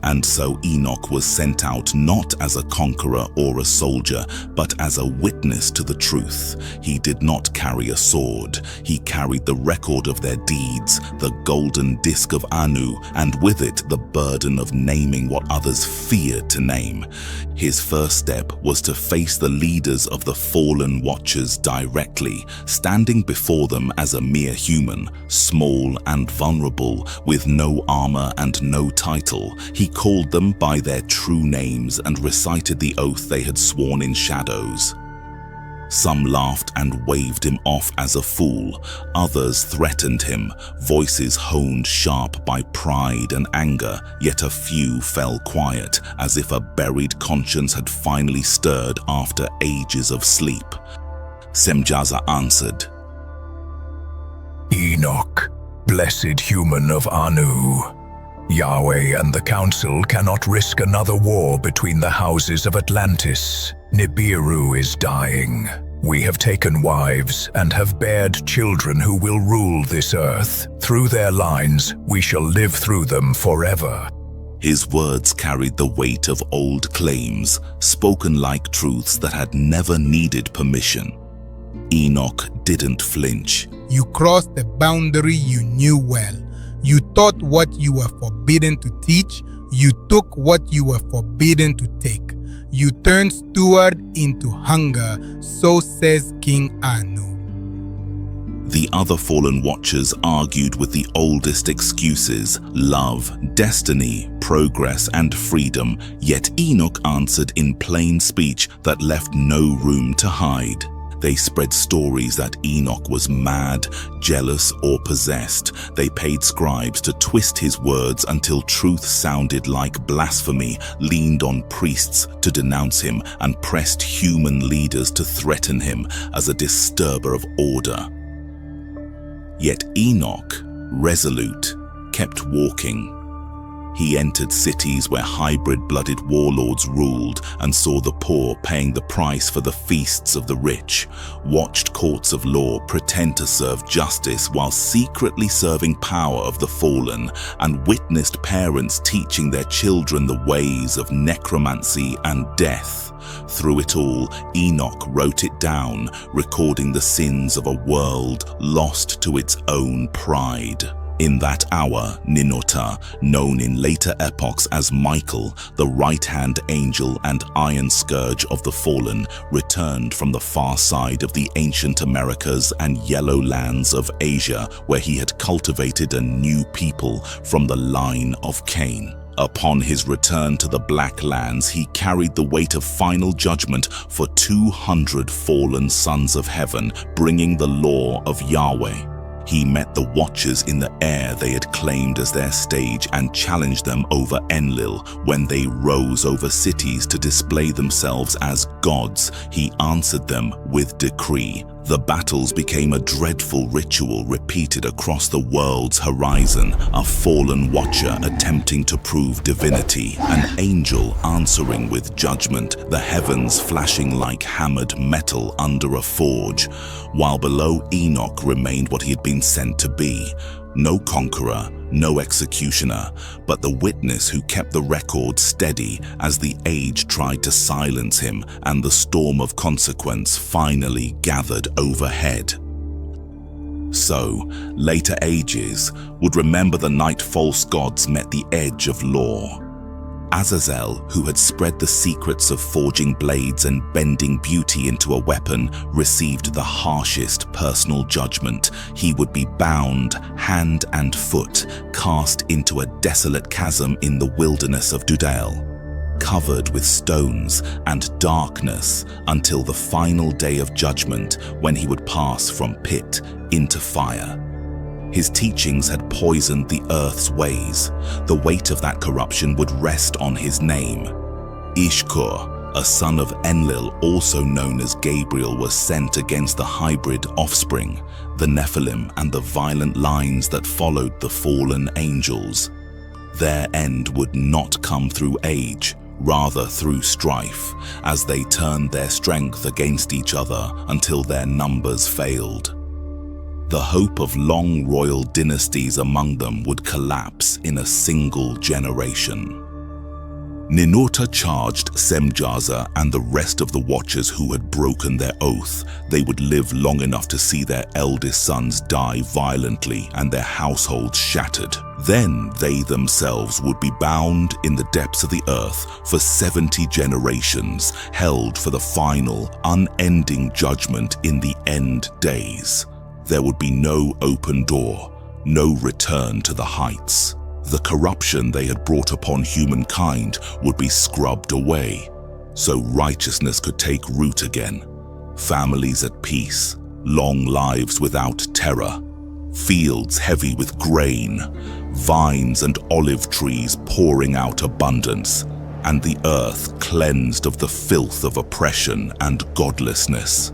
And so Enoch was sent out not as a conqueror or a soldier, but as a witness to the truth. He did not carry a sword. He carried the record of their deeds, the golden disc of Anu, and with it the burden of naming what others feared to name. His first step was to face the leaders of the fallen Watchers directly, standing before them as a mere human, small and vulnerable, with no armor and no title. He called them by their true names and recited the oath they had sworn in shadows. Some laughed and waved him off as a fool. Others threatened him, voices honed sharp by pride and anger, yet a few fell quiet, as if a buried conscience had finally stirred after ages of sleep. Semjaza answered, Enoch, blessed human of Anu, Yahweh and the Council cannot risk another war between the houses of Atlantis. Nibiru is dying. We have taken wives and have bared children who will rule this earth. Through their lines, we shall live through them forever. His words carried the weight of old claims, spoken like truths that had never needed permission. Enoch didn't flinch. You crossed the boundary you knew well. You taught what you were forbidden to teach. You took what you were forbidden to take. You turned steward into hunger, so says King Anu. The other fallen watchers argued with the oldest excuses: love, destiny, progress, and freedom, yet Enoch answered in plain speech that left no room to hide. They spread stories that Enoch was mad, jealous, or possessed. They paid scribes to twist his words until truth sounded like blasphemy, leaned on priests to denounce him, and pressed human leaders to threaten him as a disturber of order. Yet Enoch, resolute, kept walking. He entered cities where hybrid-blooded warlords ruled and saw the poor paying the price for the feasts of the rich, watched courts of law pretend to serve justice while secretly serving power of the fallen, and witnessed parents teaching their children the ways of necromancy and death. Through it all, Enoch wrote it down, recording the sins of a world lost to its own pride. In that hour, Ninurta, known in later epochs as Michael, the right-hand angel and iron scourge of the fallen, returned from the far side of the ancient Americas and yellow lands of Asia, where he had cultivated a new people from the line of Cain. Upon his return to the Black Lands, he carried the weight of final judgment for 200 fallen sons of heaven, bringing the law of Yahweh. He met the Watchers in the air they had claimed as their stage and challenged them over Enlil. When they rose over cities to display themselves as gods, he answered them with decree. The battles became a dreadful ritual repeated across the world's horizon, a fallen watcher attempting to prove divinity, an angel answering with judgment, the heavens flashing like hammered metal under a forge, while below Enoch remained what he had been sent to be. No conqueror, no executioner, but the witness who kept the record steady as the age tried to silence him and the storm of consequence finally gathered overhead. So, later ages would remember the night false gods met the edge of law. Azazel, who had spread the secrets of forging blades and bending beauty into a weapon, received the harshest personal judgment. He would be bound hand and foot, cast into a desolate chasm in the wilderness of Dudael, covered with stones and darkness until the final day of judgment, when he would pass from pit into fire. His teachings had poisoned the earth's ways. The weight of that corruption would rest on his name. Ishkur, a son of Enlil, also known as Gabriel, was sent against the hybrid offspring, the Nephilim, and the violent lines that followed the fallen angels. Their end would not come through age, rather through strife, as they turned their strength against each other until their numbers failed. The hope of long royal dynasties among them would collapse in a single generation. Ninurta charged Semjaza and the rest of the Watchers who had broken their oath. They would live long enough to see their eldest sons die violently and their households shattered. Then they themselves would be bound in the depths of the earth for 70 generations, held for the final, unending judgment in the end days. There would be no open door, no return to the heights. The corruption they had brought upon humankind would be scrubbed away, so righteousness could take root again. Families at peace, long lives without terror, fields heavy with grain, vines and olive trees pouring out abundance, and the earth cleansed of the filth of oppression and godlessness.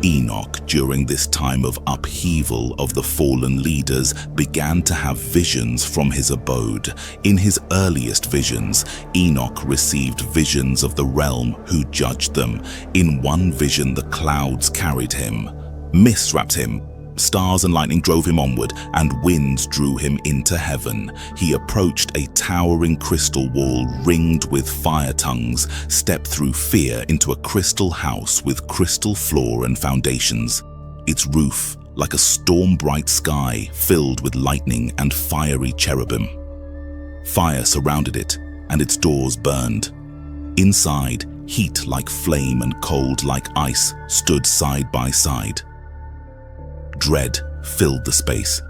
Enoch, during this time of upheaval of the fallen leaders, began to have visions from his abode. In his earliest visions, Enoch received visions of the realm who judged them. In one vision, the clouds carried him. Mist wrapped him. Stars and lightning drove him onward, and winds drew him into heaven. He approached a towering crystal wall ringed with fire tongues, stepped through fear into a crystal house with crystal floor and foundations. Its roof, like a storm-bright sky, filled with lightning and fiery cherubim. Fire surrounded it, and its doors burned. Inside, heat like flame and cold like ice stood side by side. Dread filled the space.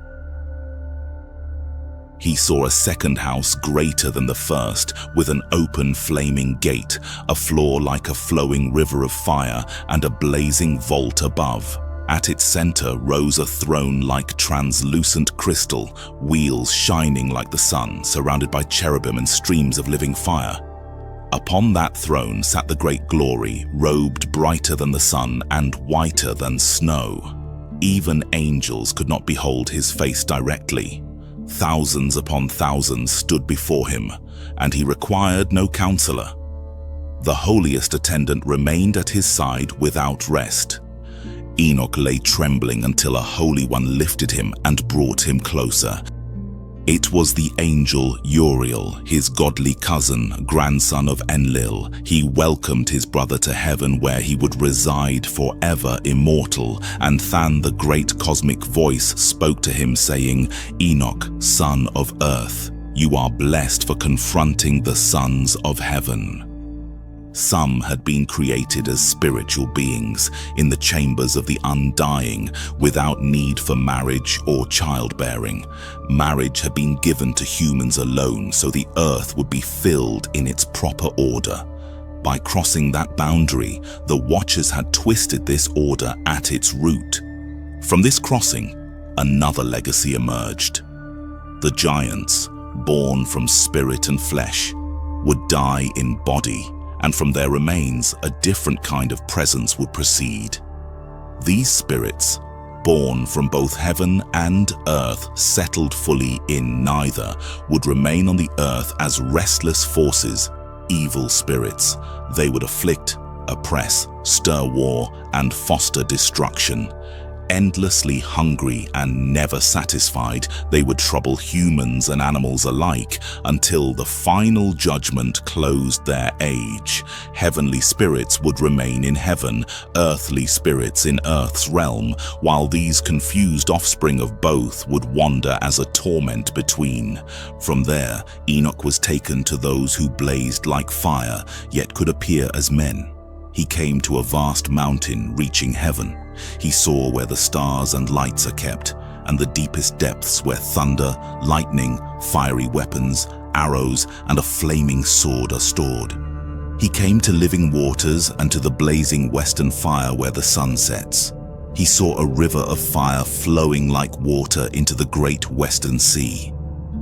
He saw a second house greater than the first, with an open flaming gate, a floor like a flowing river of fire, and a blazing vault above. At its center rose a throne like translucent crystal, wheels shining like the sun, surrounded by cherubim and streams of living fire. Upon that throne sat the great glory, robed brighter than the sun and whiter than snow. Even angels could not behold his face directly. Thousands upon thousands stood before him, and he required no counselor. The holiest attendant remained at his side without rest. Enoch lay trembling until a holy one lifted him and brought him closer. It was the angel Uriel, his godly cousin, grandson of Enlil. He welcomed his brother to heaven, where he would reside forever immortal. And Than, the great cosmic voice, spoke to him, saying, "Enoch, son of earth, you are blessed for confronting the sons of heaven." Some had been created as spiritual beings in the chambers of the undying, without need for marriage or childbearing. Marriage had been given to humans alone, so the earth would be filled in its proper order. By crossing that boundary, the Watchers had twisted this order at its root. From this crossing, another legacy emerged. The giants, born from spirit and flesh, would die in body, and from their remains a different kind of presence would proceed. These spirits, born from both heaven and earth, settled fully in neither, would remain on the earth as restless forces, evil spirits. They would afflict, oppress, stir war, and foster destruction. Endlessly hungry and never satisfied, they would trouble humans and animals alike until the final judgment closed their age. Heavenly spirits would remain in heaven, earthly spirits in earth's realm, while these confused offspring of both would wander as a torment between. From there, Enoch was taken to those who blazed like fire, yet could appear as men. He came to a vast mountain reaching heaven. He saw where the stars and lights are kept, and the deepest depths where thunder, lightning, fiery weapons, arrows, and a flaming sword are stored. He came to living waters and to the blazing western fire where the sun sets. He saw a river of fire flowing like water into the great western sea.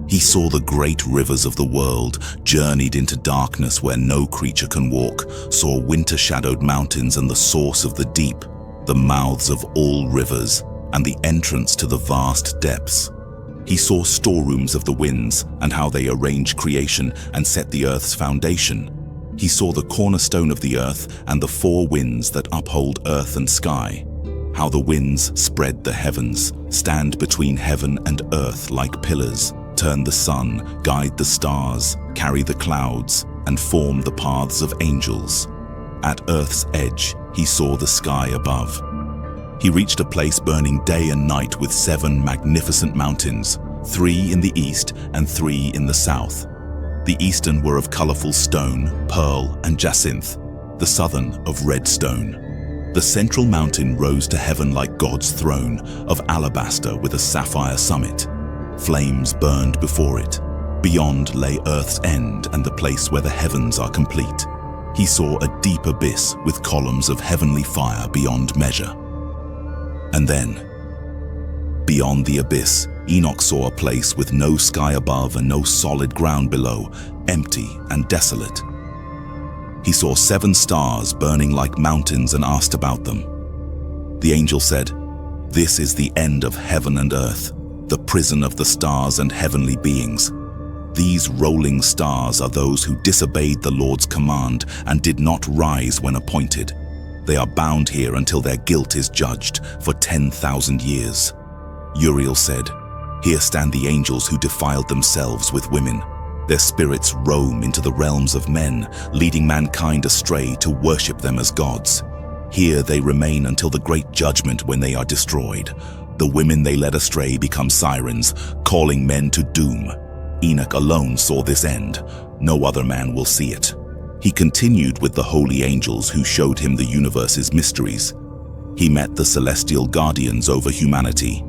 He saw the great rivers of the world, journeyed into darkness where no creature can walk, saw winter-shadowed mountains and the source of the deep, the mouths of all rivers, and the entrance to the vast depths. He saw storerooms of the winds and how they arrange creation and set the earth's foundation. He saw the cornerstone of the earth and the four winds that uphold earth and sky, how the winds spread the heavens, stand between heaven and earth like pillars, turn the sun, guide the stars, carry the clouds, and form the paths of angels. At earth's edge, he saw the sky above. He reached a place burning day and night with 7 magnificent mountains, 3 in the east and 3 in the south. The eastern were of colorful stone, pearl, and jacinth, the southern of red stone. The central mountain rose to heaven like God's throne, of alabaster with a sapphire summit. Flames burned before it. Beyond lay earth's end and the place where the heavens are complete. He saw a deep abyss with columns of heavenly fire beyond measure. And then, beyond the abyss, Enoch saw a place with no sky above and no solid ground below, empty and desolate. He saw 7 stars burning like mountains and asked about them. The angel said, "This is the end of heaven and earth, the prison of the stars and heavenly beings. These rolling stars are those who disobeyed the Lord's command and did not rise when appointed. They are bound here until their guilt is judged for 10,000 years." Uriel said, "Here stand the angels who defiled themselves with women. Their spirits roam into the realms of men, leading mankind astray to worship them as gods. Here they remain until the great judgment when they are destroyed. The women they led astray become sirens, calling men to doom. Enoch alone saw this end. No other man will see it." He continued with the holy angels who showed him the universe's mysteries. He met the celestial guardians over humanity.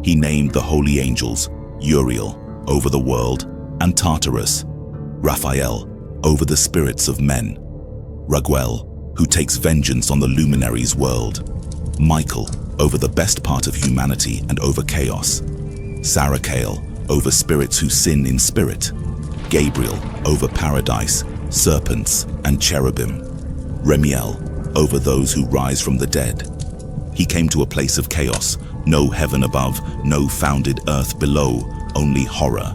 He named the holy angels Uriel over the world, and Tartarus, Raphael over the spirits of men, Raguel, who takes vengeance on the luminaries' world, Michael over the best part of humanity and over chaos, Sarachael over spirits who sin in spirit, Gabriel over paradise, serpents and cherubim, Remiel over those who rise from the dead. He came to a place of chaos, no heaven above, no founded earth below, only horror.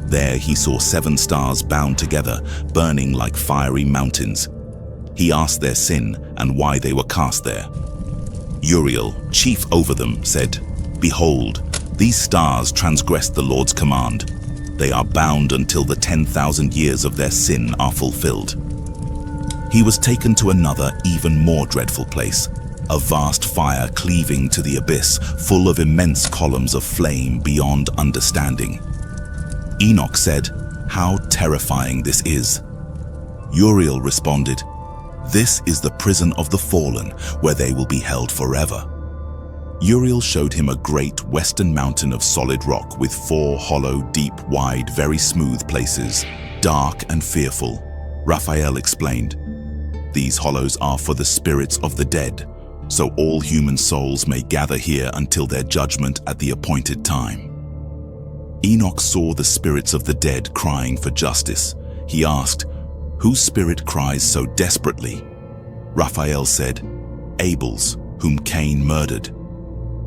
There he saw 7 stars bound together, burning like fiery mountains. He asked their sin and why they were cast there. Uriel, chief over them, said, "Behold, these stars transgressed the Lord's command. They are bound until the 10,000 years of their sin are fulfilled." He was taken to another, even more dreadful place, a vast fire cleaving to the abyss, full of immense columns of flame beyond understanding. Enoch said, "How terrifying this is." Uriel responded, "This is the prison of the fallen, where they will be held forever." Uriel showed him a great western mountain of solid rock with 4 hollow, deep, wide, very smooth places, dark and fearful. Raphael explained, "These hollows are for the spirits of the dead, so all human souls may gather here until their judgment at the appointed time." Enoch saw the spirits of the dead crying for justice. He asked, "Whose spirit cries so desperately?" Raphael said, "Abel's, whom Cain murdered."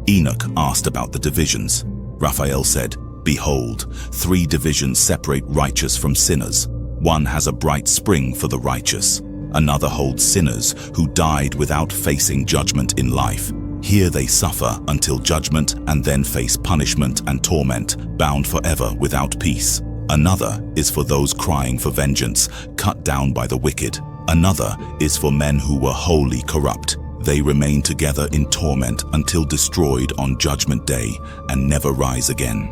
Enoch asked about the divisions. Raphael said, "Behold, 3 divisions separate righteous from sinners. One has a bright spring for the righteous. Another holds sinners who died without facing judgment in life. Here they suffer until judgment and then face punishment and torment, bound forever without peace. Another is for those crying for vengeance, cut down by the wicked. Another is for men who were wholly corrupt. They remain together in torment until destroyed on Judgment Day and never rise again."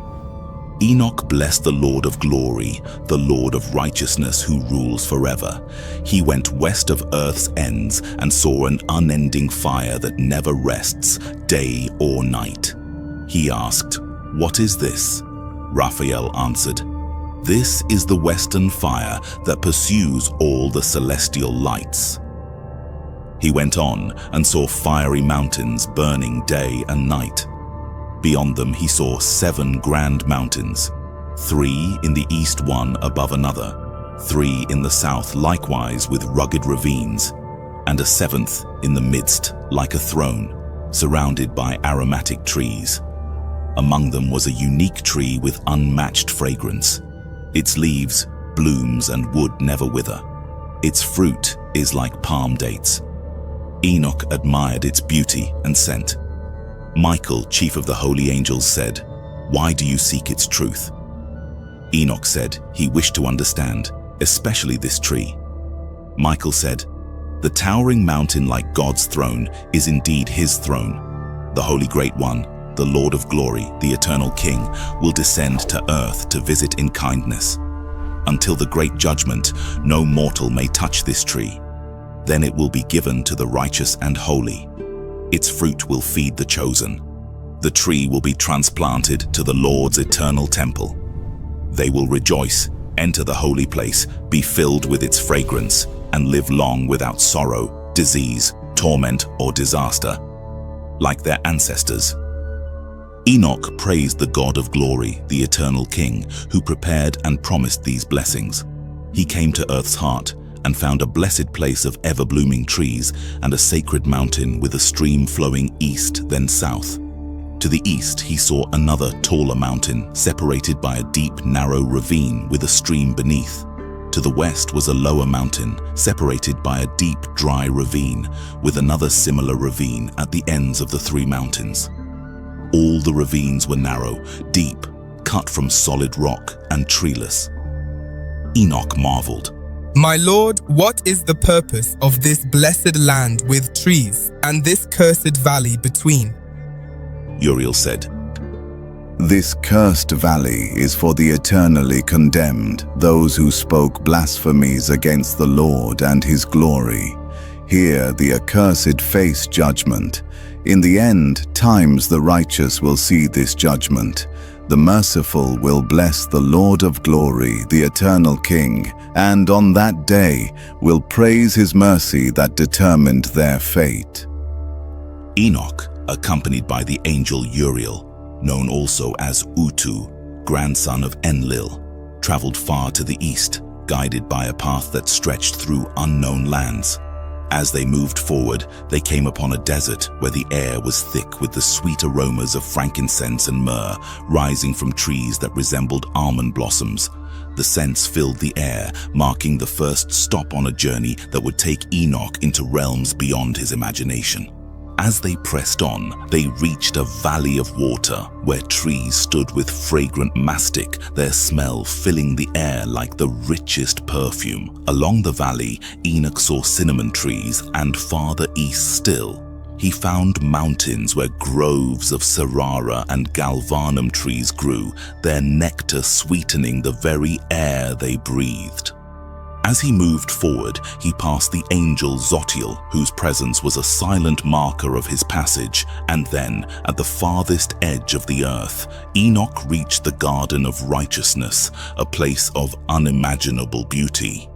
Enoch blessed the Lord of glory, the Lord of righteousness who rules forever. He went west of earth's ends and saw an unending fire that never rests, day or night. He asked, "What is this?" Raphael answered, "This is the western fire that pursues all the celestial lights." He went on and saw fiery mountains burning day and night. Beyond them he saw 7 grand mountains, 3 in the east, one above another, 3 in the south likewise with rugged ravines, and a 7th in the midst like a throne, surrounded by aromatic trees. Among them was a unique tree with unmatched fragrance. Its leaves, blooms, and wood never wither. Its fruit is like palm dates. Enoch admired its beauty and scent. Michael, chief of the holy angels, said, "Why do you seek its truth?" Enoch said he wished to understand, especially this tree. Michael said, "The towering mountain like God's throne is indeed his throne. The Holy Great One, the Lord of glory, the eternal King, will descend to earth to visit in kindness. Until the great judgment, no mortal may touch this tree. Then it will be given to the righteous and holy. Its fruit will feed the chosen. The tree will be transplanted to the Lord's eternal temple. They will rejoice, enter the holy place, be filled with its fragrance, and live long without sorrow, disease, torment, or disaster, like their ancestors." Enoch praised the God of glory, the eternal King, who prepared and promised these blessings. He came to earth's heart and found a blessed place of ever-blooming trees and a sacred mountain with a stream flowing east then south. To the east he saw another taller mountain separated by a deep, narrow ravine with a stream beneath. To the west was a lower mountain separated by a deep, dry ravine with another similar ravine at the ends of the three mountains. All the ravines were narrow, deep, cut from solid rock and treeless. Enoch marveled. My lord, what is the purpose of this blessed land with trees and this cursed valley between? Uriel said, This cursed valley is for the eternally condemned, those who spoke blasphemies against the Lord and his glory. Here the accursed face judgment. In the end times the righteous will see this judgment. The merciful will bless the Lord of glory, the eternal King, and on that day will praise his mercy that determined their fate. Enoch, accompanied by the angel Uriel, known also as Utu, grandson of Enlil, traveled far to the east, guided by a path that stretched through unknown lands. As they moved forward, they came upon a desert where the air was thick with the sweet aromas of frankincense and myrrh rising from trees that resembled almond blossoms. The scents filled the air, marking the first stop on a journey that would take Enoch into realms beyond his imagination. As they pressed on, they reached a valley of water where trees stood with fragrant mastic, their smell filling the air like the richest perfume. Along the valley, Enoch saw cinnamon trees, and farther east still, he found mountains where groves of Serrara and galvanum trees grew, their nectar sweetening the very air they breathed. As he moved forward, he passed the angel Zotiel, whose presence was a silent marker of his passage, and then, at the farthest edge of the earth, Enoch reached the Garden of Righteousness, a place of unimaginable beauty.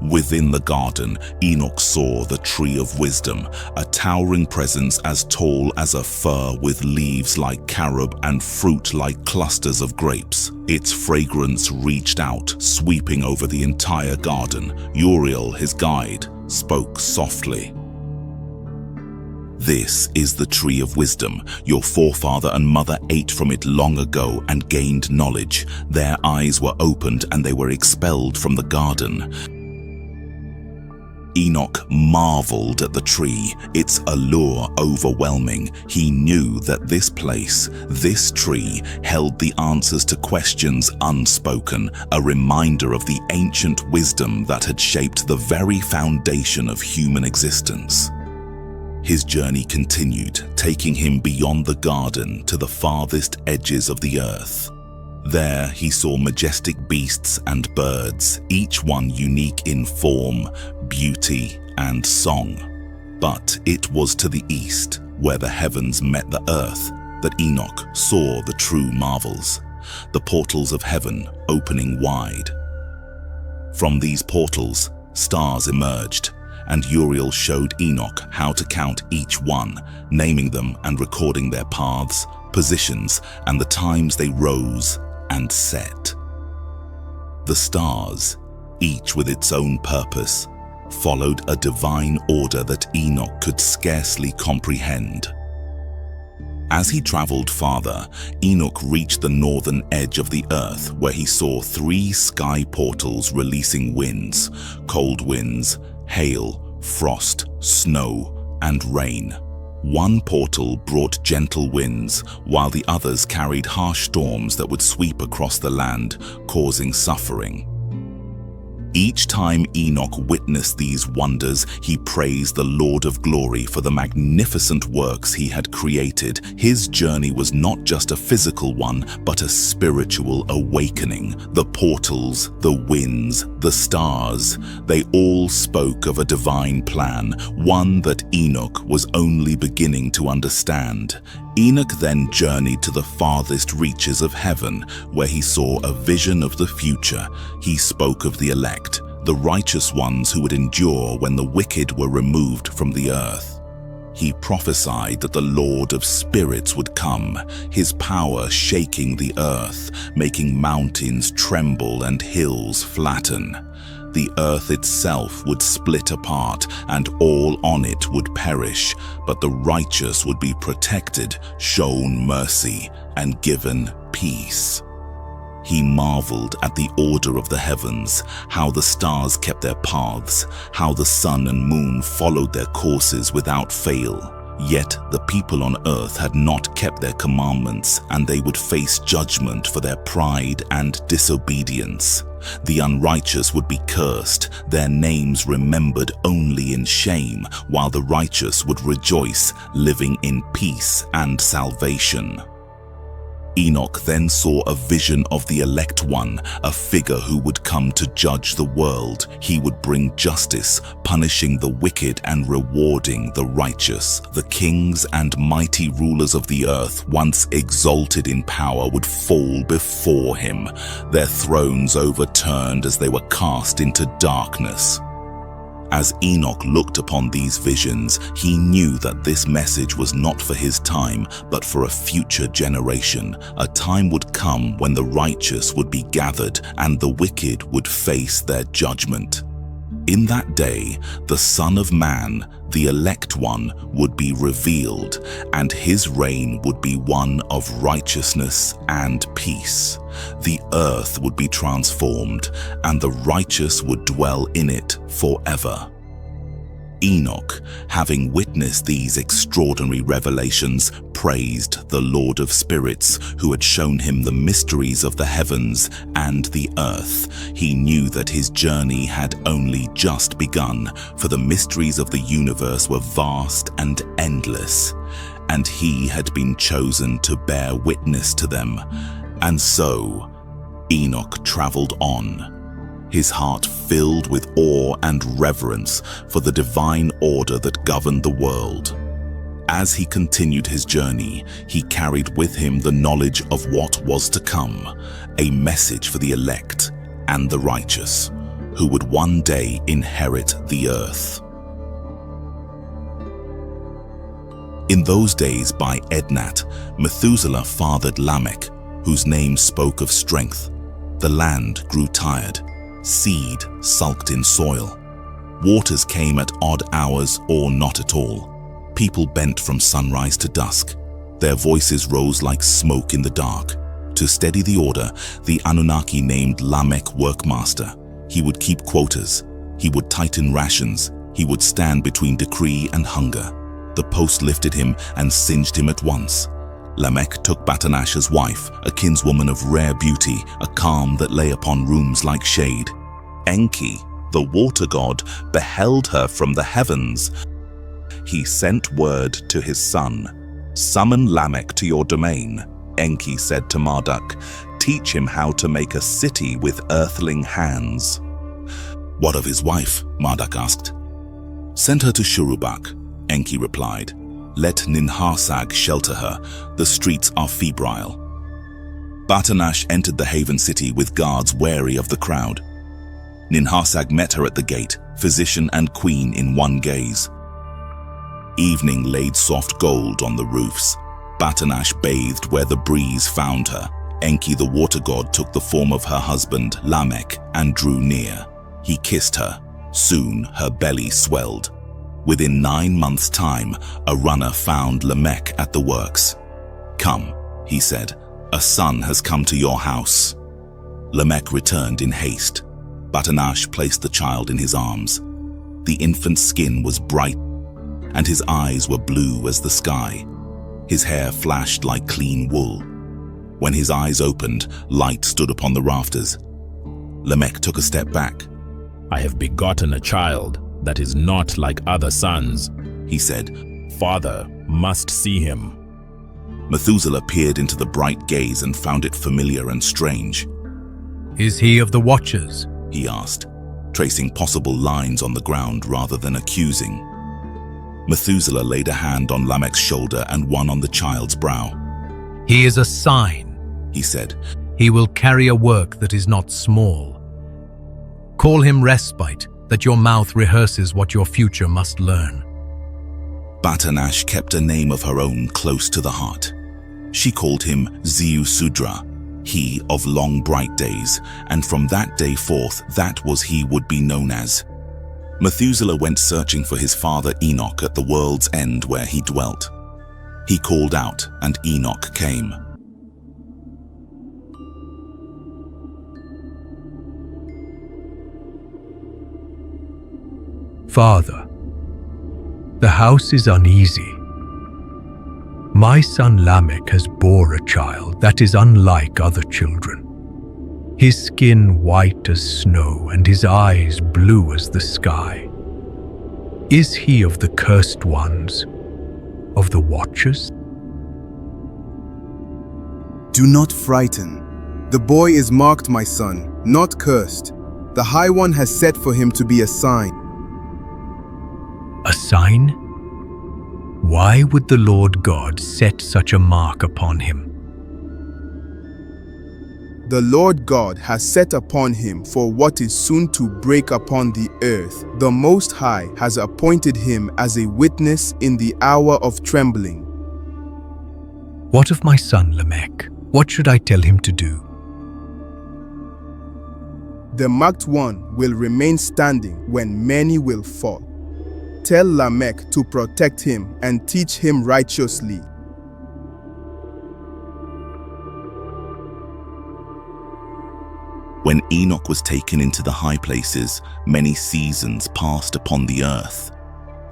Within the garden, Enoch saw the Tree of Wisdom, a towering presence as tall as a fir with leaves like carob and fruit like clusters of grapes. Its fragrance reached out, sweeping over the entire garden. Uriel, his guide, spoke softly. This is the Tree of Wisdom. Your forefather and mother ate from it long ago and gained knowledge. Their eyes were opened and they were expelled from the garden. Enoch marveled at the tree, its allure overwhelming. He knew that this place, this tree, held the answers to questions unspoken, a reminder of the ancient wisdom that had shaped the very foundation of human existence. His journey continued, taking him beyond the garden to the farthest edges of the earth. There he saw majestic beasts and birds, each one unique in form, beauty, and song. But it was to the east, where the heavens met the earth, that Enoch saw the true marvels, the portals of heaven opening wide. From these portals, stars emerged, and Uriel showed Enoch how to count each one, naming them and recording their paths, positions, and the times they rose and set. The stars, each with its own purpose, followed a divine order that Enoch could scarcely comprehend. As he traveled farther, Enoch reached the northern edge of the earth where he saw 3 sky portals releasing winds, cold winds, hail, frost, snow, and rain. One portal brought gentle winds, while the others carried harsh storms that would sweep across the land, causing suffering. Each time Enoch witnessed these wonders, he praised the Lord of Glory for the magnificent works he had created. His journey was not just a physical one, but a spiritual awakening. The portals, the winds, the stars, they all spoke of a divine plan, one that Enoch was only beginning to understand. Enoch then journeyed to the farthest reaches of heaven, where he saw a vision of the future. He spoke of the elect, the righteous ones who would endure when the wicked were removed from the earth. He prophesied that the Lord of Spirits would come, his power shaking the earth, making mountains tremble and hills flatten. The earth itself would split apart, and all on it would perish, but the righteous would be protected, shown mercy, and given peace. He marveled at the order of the heavens, how the stars kept their paths, how the sun and moon followed their courses without fail. Yet the people on earth had not kept their commandments, and they would face judgment for their pride and disobedience. The unrighteous would be cursed, their names remembered only in shame, while the righteous would rejoice, living in peace and salvation. Enoch then saw a vision of the elect one, a figure who would come to judge the world. He would bring justice, punishing the wicked and rewarding the righteous. The kings and mighty rulers of the earth, once exalted in power, would fall before him, their thrones overturned as they were cast into darkness. As Enoch looked upon these visions, he knew that this message was not for his time, but for a future generation. A time would come when the righteous would be gathered and the wicked would face their judgment. In that day, the Son of Man, the elect one, would be revealed, and his reign would be one of righteousness and peace. The earth would be transformed, and the righteous would dwell in it forever. Enoch, having witnessed these extraordinary revelations, praised the Lord of Spirits, who had shown him the mysteries of the heavens and the earth. He knew that his journey had only just begun, for the mysteries of the universe were vast and endless, and he had been chosen to bear witness to them. And so, Enoch traveled on, his heart filled with awe and reverence for the divine order that governed the world. As he continued his journey, he carried with him the knowledge of what was to come, a message for the elect and the righteous, who would one day inherit the earth. In those days by Ednat, Methuselah fathered Lamech, whose name spoke of strength. The land grew tired. Seed sulked in soil. Waters came at odd hours or not at all. People bent from sunrise to dusk. Their voices rose like smoke in the dark. To steady the order, the Annunaki named Lamech workmaster. He would keep quotas. He would tighten rations. He would stand between decree and hunger. The post lifted him and singed him at once. Lamech took Batanash as wife, a kinswoman of rare beauty, a calm that lay upon rooms like shade. Enki, the water god, beheld her from the heavens. He sent word to his son, "Summon Lamech to your domain," Enki said to Marduk. "Teach him how to make a city with earthling hands." "What of his wife?" Marduk asked. "Send her to Shurubak," Enki replied. "Let Ninharsag shelter her. The streets are febrile." Batanash entered the haven city with guards wary of the crowd. Ninharsag met her at the gate, physician and queen in one gaze. Evening laid soft gold on the roofs. Batanash bathed where the breeze found her. Enki the water god took the form of her husband, Lamech, and drew near. He kissed her. Soon her belly swelled. Within 9 months' time, a runner found Lamech at the works. "Come," he said, "a son has come to your house." Lamech returned in haste. Batanash placed the child in his arms. The infant's skin was bright, and his eyes were blue as the sky. His hair flashed like clean wool. When his eyes opened, light stood upon the rafters. Lamech took a step back. "I have begotten a child that is not like other sons," he said. "Father must see him." Methuselah peered into the bright gaze and found it familiar and strange. "Is he of the Watchers?" he asked, tracing possible lines on the ground rather than accusing. Methuselah laid a hand on Lamech's shoulder and one on the child's brow. "He is a sign," he said. "He will carry a work that is not small. Call him respite, that your mouth rehearses what your future must learn." Batanash kept a name of her own close to the heart. She called him Ziusudra. he of long bright days, and from that day forth that was he would be known as. Methuselah went searching for his father Enoch at the world's end where he dwelt. He called out, and Enoch came. Father, the house is uneasy. My son Lamech has bore a child that is unlike other children. His skin white as snow and his eyes blue as the sky. Is he of the cursed ones, of the watchers? Do not frighten. The boy is marked, my son, not cursed. The High One has set for him to be a sign. A sign? Why would the Lord God set such a mark upon him? The Lord God has set upon him for what is soon to break upon the earth. The Most High has appointed him as a witness in the hour of trembling. What of my son Lamech? What should I tell him to do? The marked one will remain standing when many will fall. Tell Lamech to protect him and teach him righteously. When Enoch was taken into the high places, many seasons passed upon the earth.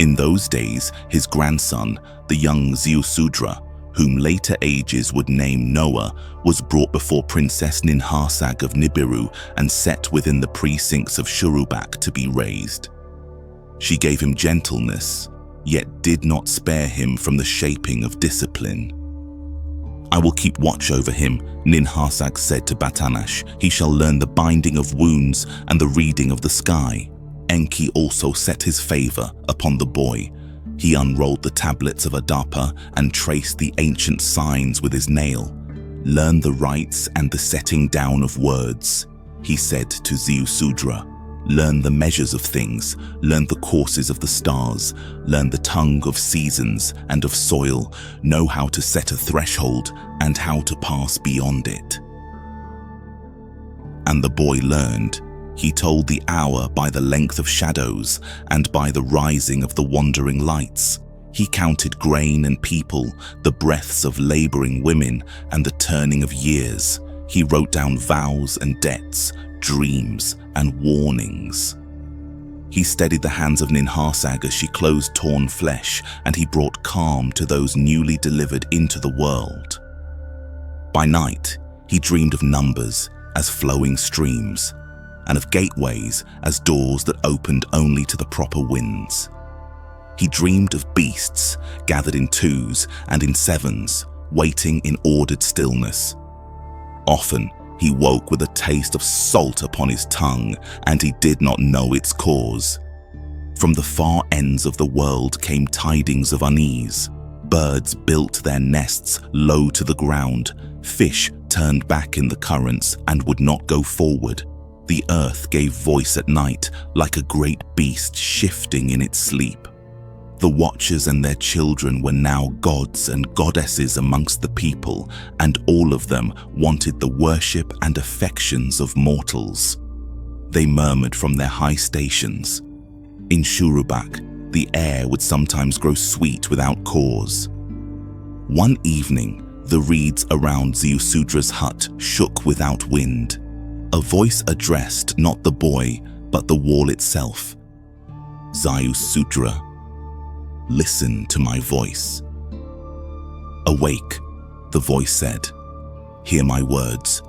In those days, his grandson, the young Methuselah, whom later ages would name Noah, was brought before Princess Ninharsag of Nibiru and set within the precincts of Shurubak to be raised. She gave him gentleness, yet did not spare him from the shaping of discipline. I will keep watch over him, Ninharsag said to Batanash. He shall learn the binding of wounds and the reading of the sky. Enki also set his favor upon the boy. He unrolled the tablets of Adapa and traced the ancient signs with his nail. Learn the rites and the setting down of words, he said to Methuselah. Learn the measures of things, learn the courses of the stars, learn the tongue of seasons and of soil, know how to set a threshold and how to pass beyond it. And the boy learned. He told the hour by the length of shadows and by the rising of the wandering lights. He counted grain and people, the breaths of laboring women and the turning of years. He wrote down vows and debts, dreams and warnings. He steadied the hands of Ninharsag as she closed torn flesh, and he brought calm to those newly delivered into the world. By night, he dreamed of numbers as flowing streams, and of gateways as doors that opened only to the proper winds. He dreamed of beasts gathered in twos and in sevens, waiting in ordered stillness. Often, he woke with a taste of salt upon his tongue, and he did not know its cause. From the far ends of the world came tidings of unease. Birds built their nests low to the ground. Fish turned back in the currents and would not go forward. The earth gave voice at night like a great beast shifting in its sleep. The watchers and their children were now gods and goddesses amongst the people, and all of them wanted the worship and affections of mortals. They murmured from their high stations. In Shurubak, the air would sometimes grow sweet without cause. One evening, the reeds around Methuselah's hut shook without wind. A voice addressed not the boy, but the wall itself. Methuselah, listen to my voice. Awake, the voice said. Hear my words.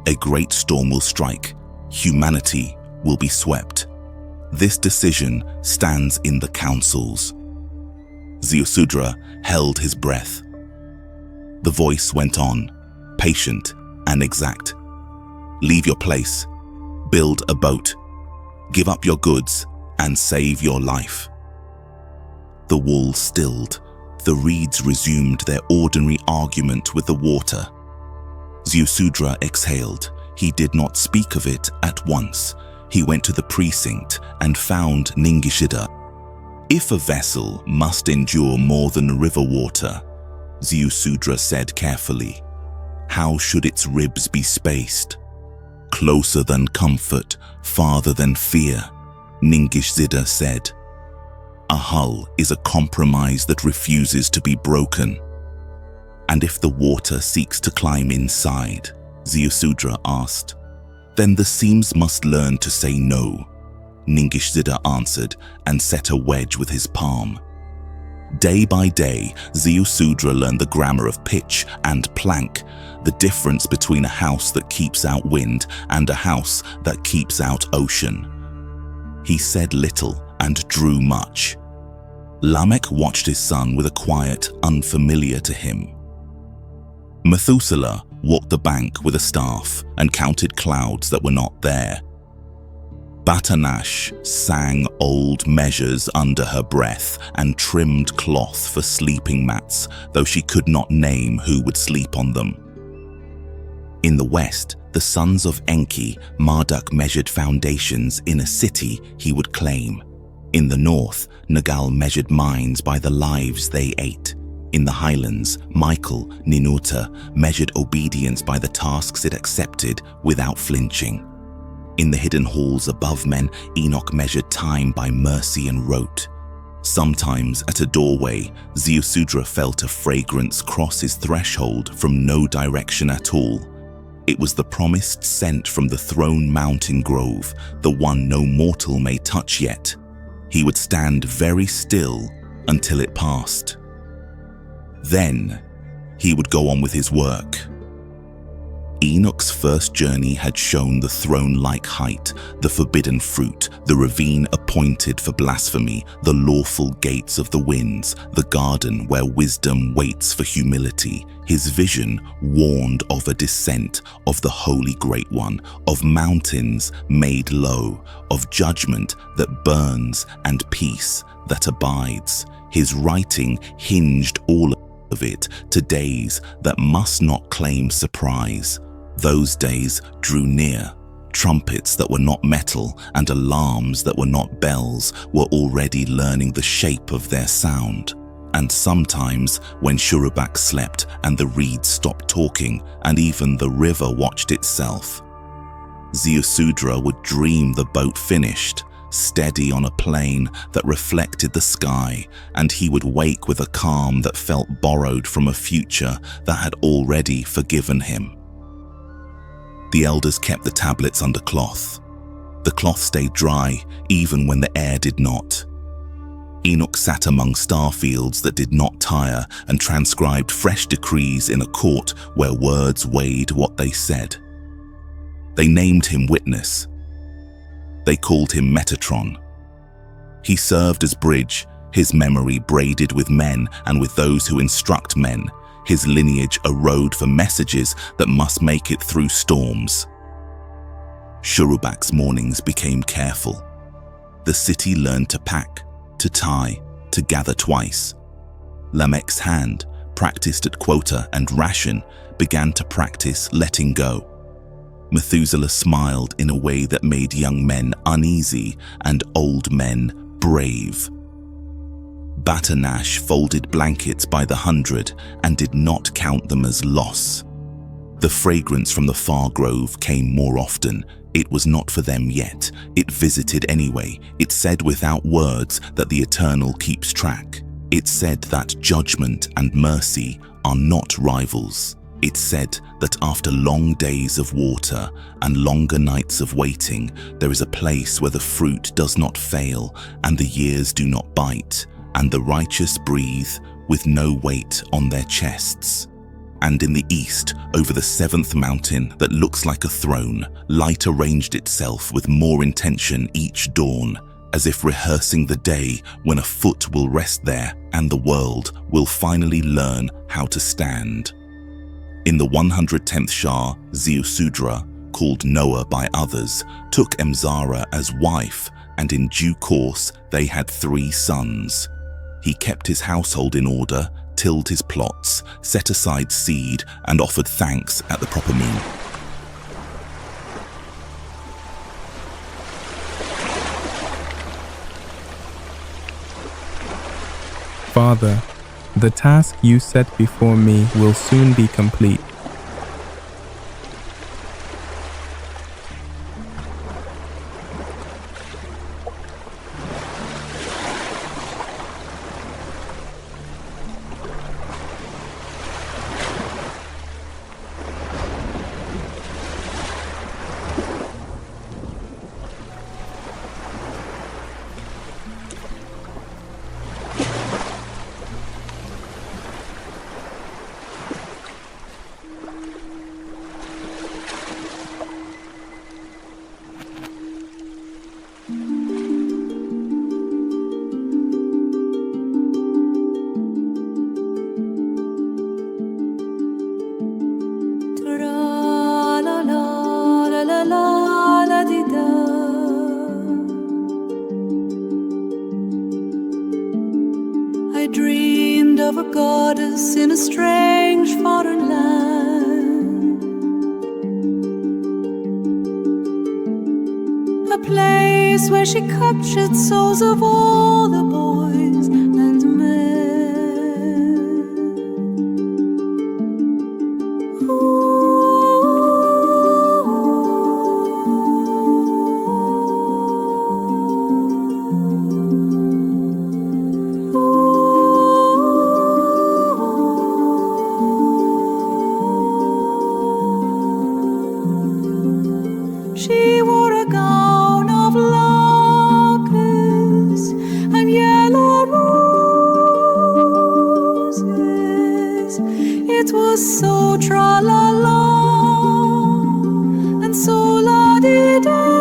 A great storm will strike. Humanity will be swept. This decision stands in the councils. Methuselah held his breath. The voice went on, patient and exact. Leave your place. Build a boat. Give up your goods and save your life. The wall stilled. The reeds resumed their ordinary argument with the water. Methuselah exhaled. He did not speak of it at once. He went to the precinct and found Ningishida. If a vessel must endure more than river water, Methuselah said carefully, how should its ribs be spaced? Closer than comfort, farther than fear, Ningishzida said. A hull is a compromise that refuses to be broken. And if the water seeks to climb inside, Ziusudra asked, then the seams must learn to say no, Ningishzida answered and set a wedge with his palm. Day by day, Ziusudra learned the grammar of pitch and plank, the difference between a house that keeps out wind and a house that keeps out ocean. He said little and drew much. Lamech watched his son with a quiet unfamiliar to him. Methuselah walked the bank with a staff and counted clouds that were not there. Batanash sang old measures under her breath and trimmed cloth for sleeping mats, though she could not name who would sleep on them. In the west, the sons of Enki, Marduk measured foundations in a city he would claim. In the north, Nagal measured mines by the lives they ate. In the highlands, Michael, Ninurta, measured obedience by the tasks it accepted without flinching. In the hidden halls above men, Enoch measured time by mercy and wrote. Sometimes at a doorway, Ziusudra felt a fragrance cross his threshold from no direction at all. It was the promised scent from the throne mountain grove, the one no mortal may touch yet. He would stand very still until it passed. Then he would go on with his work. Enoch's first journey had shown the throne-like height, the forbidden fruit, the ravine appointed for blasphemy, the lawful gates of the winds, the garden where wisdom waits for humility. His vision warned of a descent of the Holy Great One, of mountains made low, of judgment that burns and peace that abides. His writing hinged all of it to days that must not claim surprise. Those days drew near. Trumpets that were not metal and alarms that were not bells were already learning the shape of their sound. And sometimes, when Shurubak slept and the reeds stopped talking and even the river watched itself, Ziusudra would dream the boat finished, steady on a plain that reflected the sky, and he would wake with a calm that felt borrowed from a future that had already forgiven him. The elders kept the tablets under cloth. The cloth stayed dry even when the air did not. Enoch sat among star fields that did not tire and transcribed fresh decrees in a court where words weighed what they said. They named him Witness. They called him Metatron. He served as bridge, his memory braided with men and with those who instruct men, his lineage a road for messages that must make it through storms. Shurubak's mornings became careful. The city learned to pack, to tie, to gather twice. Lamech's hand, practiced at quota and ration, began to practice letting go. Methuselah smiled in a way that made young men uneasy and old men brave. Batanash folded blankets by the 100 and did not count them as loss. The fragrance from the far grove came more often. It was not for them yet. It visited anyway. It said without words that the eternal keeps track. It said that judgment and mercy are not rivals. It said that after long days of water and longer nights of waiting, there is a place where the fruit does not fail and the years do not bite, and the righteous breathe with no weight on their chests. And in the east, over the 7th mountain that looks like a throne, light arranged itself with more intention each dawn, as if rehearsing the day when a foot will rest there and the world will finally learn how to stand. In the 110th Shah, Ziusudra, called Noah by others, took Emzara as wife, and in due course they had 3 sons. He kept his household in order, tilled his plots, set aside seed, and offered thanks at the proper moon. Father, the task you set before me will soon be complete. goddess in a strange foreign land, a place where she captured souls of all the boys and men. She wore a gown of lapis and yellow roses. It was so tra-la-la and so la-di-da.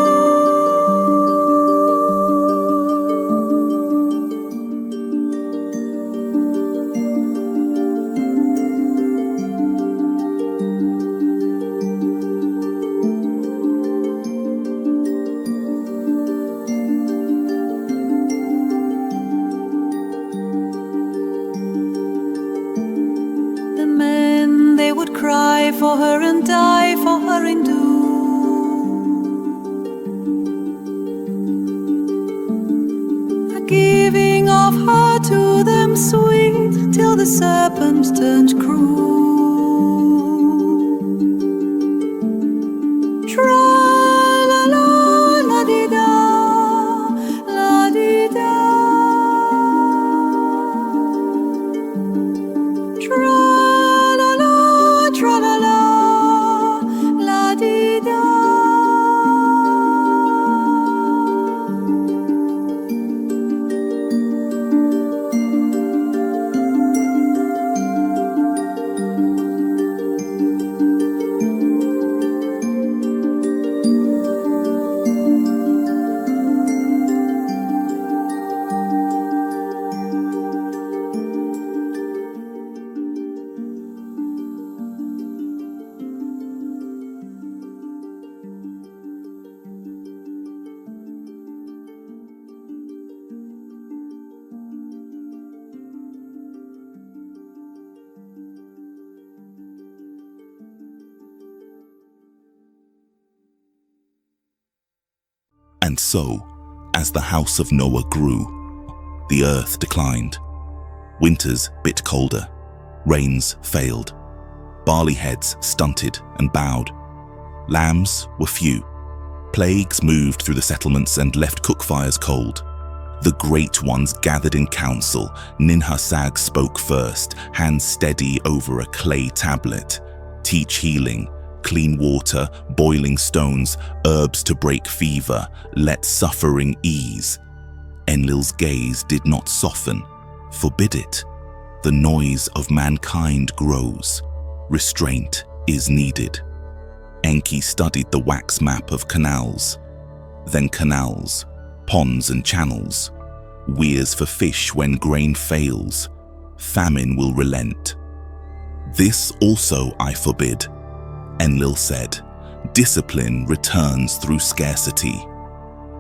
The men, they would cry for her and die for her in doom, a giving of her to them sweet till the serpent turned cruel. Tra-la-la, la-di-da, la-di-da. Tra-la-la, tra-la-la, la-di-da. And so, as the house of Noah grew, the earth declined. Winters bit colder, rains failed, barley heads stunted and bowed. Lambs were few. Plagues moved through the settlements and left cook fires cold. The great ones gathered in council. Ninhursag spoke first, hands steady over a clay tablet. Teach healing, clean water, boiling stones, herbs to break fever, let suffering ease. Enlil's gaze did not soften. Forbid it. The noise of mankind grows. Restraint is needed. Enki studied the wax map of canals. Then canals, ponds and channels. Weirs for fish when grain fails. Famine will relent. This also I forbid. Enlil said, discipline returns through scarcity.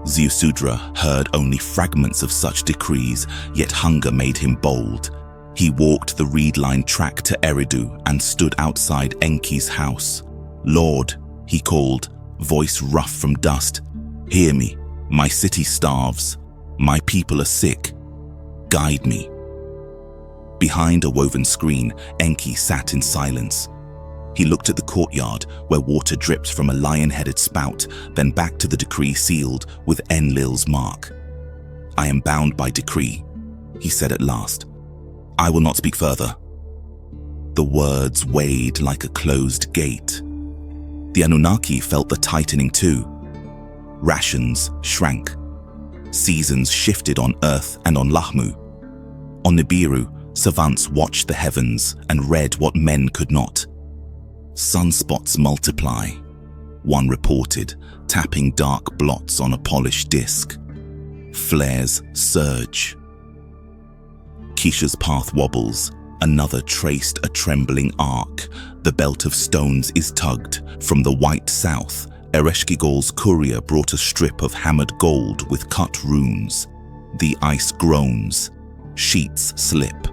Ziusudra heard only fragments of such decrees, yet hunger made him bold. He walked the reed-lined track to Eridu and stood outside Enki's house. Lord, he called, voice rough from dust, hear me, my city starves, my people are sick, guide me. Behind a woven screen, Enki sat in silence. He looked at the courtyard where water dripped from a lion-headed spout, then back to the decree sealed with Enlil's mark. I am bound by decree, he said at last. I will not speak further. The words weighed like a closed gate. The Annunaki felt the tightening too. Rations shrank. Seasons shifted on Earth and on Lahmu. On Nibiru, savants watched the heavens and read what men could not. Sunspots multiply, one reported, tapping dark blots on a polished disc. Flares surge. Keisha's path wobbles, another traced a trembling arc. The belt of stones is tugged. From the white south, Ereshkigal's courier brought a strip of hammered gold with cut runes. The ice groans. Sheets slip.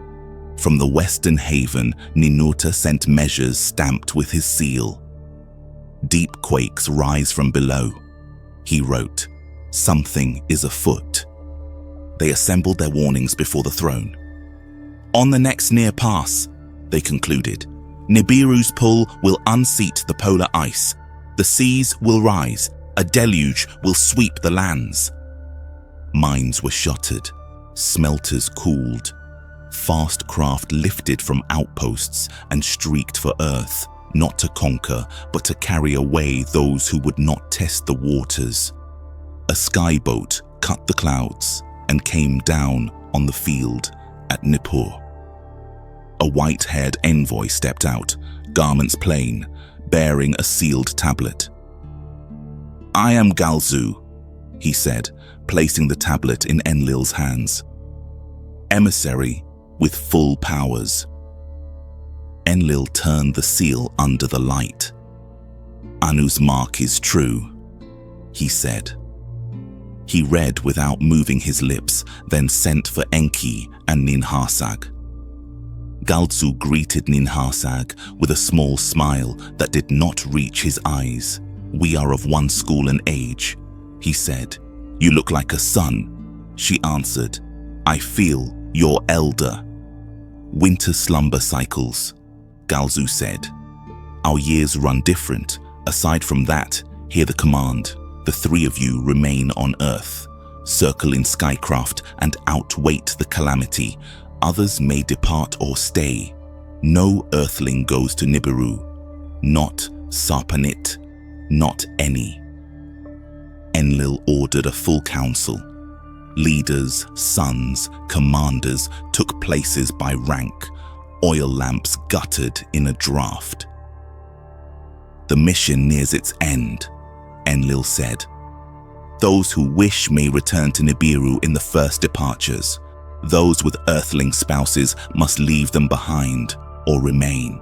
From the western haven, Ninurta sent measures stamped with his seal. Deep quakes rise from below. He wrote, "Something is afoot." They assembled their warnings before the throne. On the next near pass, they concluded, Nibiru's pull will unseat the polar ice. The seas will rise. A deluge will sweep the lands. Mines were shuttered. Smelters cooled. Fast craft lifted from outposts and streaked for Earth, not to conquer, but to carry away those who would not test the waters. A skyboat cut the clouds and came down on the field at Nippur. A white-haired envoy stepped out, garments plain, bearing a sealed tablet. "I am Galzu," he said, placing the tablet in Enlil's hands. "Emissary with full powers." Enlil turned the seal under the light. "Anu's mark is true," he said. He read without moving his lips, then sent for Enki and Ninhursag. Galzu greeted Ninhursag with a small smile that did not reach his eyes. "We are of one school and age," he said. "You look like a son." She answered, "I feel you're elder." "Winter slumber cycles," Galzu said. "Our years run different. Aside from that, hear the command. The three of you remain on Earth. Circle in skycraft and outwait the calamity. Others may depart or stay. No earthling goes to Nibiru. Not Sarpanit. Not any." Enlil ordered a full council. Leaders, sons, commanders took places by rank, oil lamps guttered in a draft. "The mission nears its end," Enlil said. "Those who wish may return to Nibiru in the first departures. Those with earthling spouses must leave them behind or remain.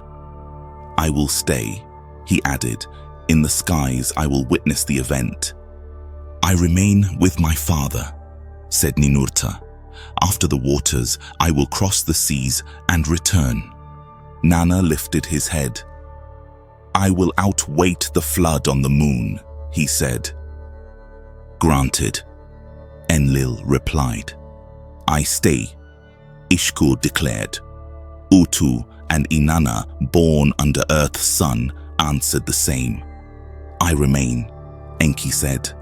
I will stay," he added. "In the skies I will witness the event." "I remain with my father," said Ninurta. "After the waters, I will cross the seas and return." Nana lifted his head. "I will outwait the flood on the moon," he said. "Granted," Enlil replied. "I stay," Ishkur declared. Utu and Inanna, born under Earth's sun, answered the same. "I remain," Enki said.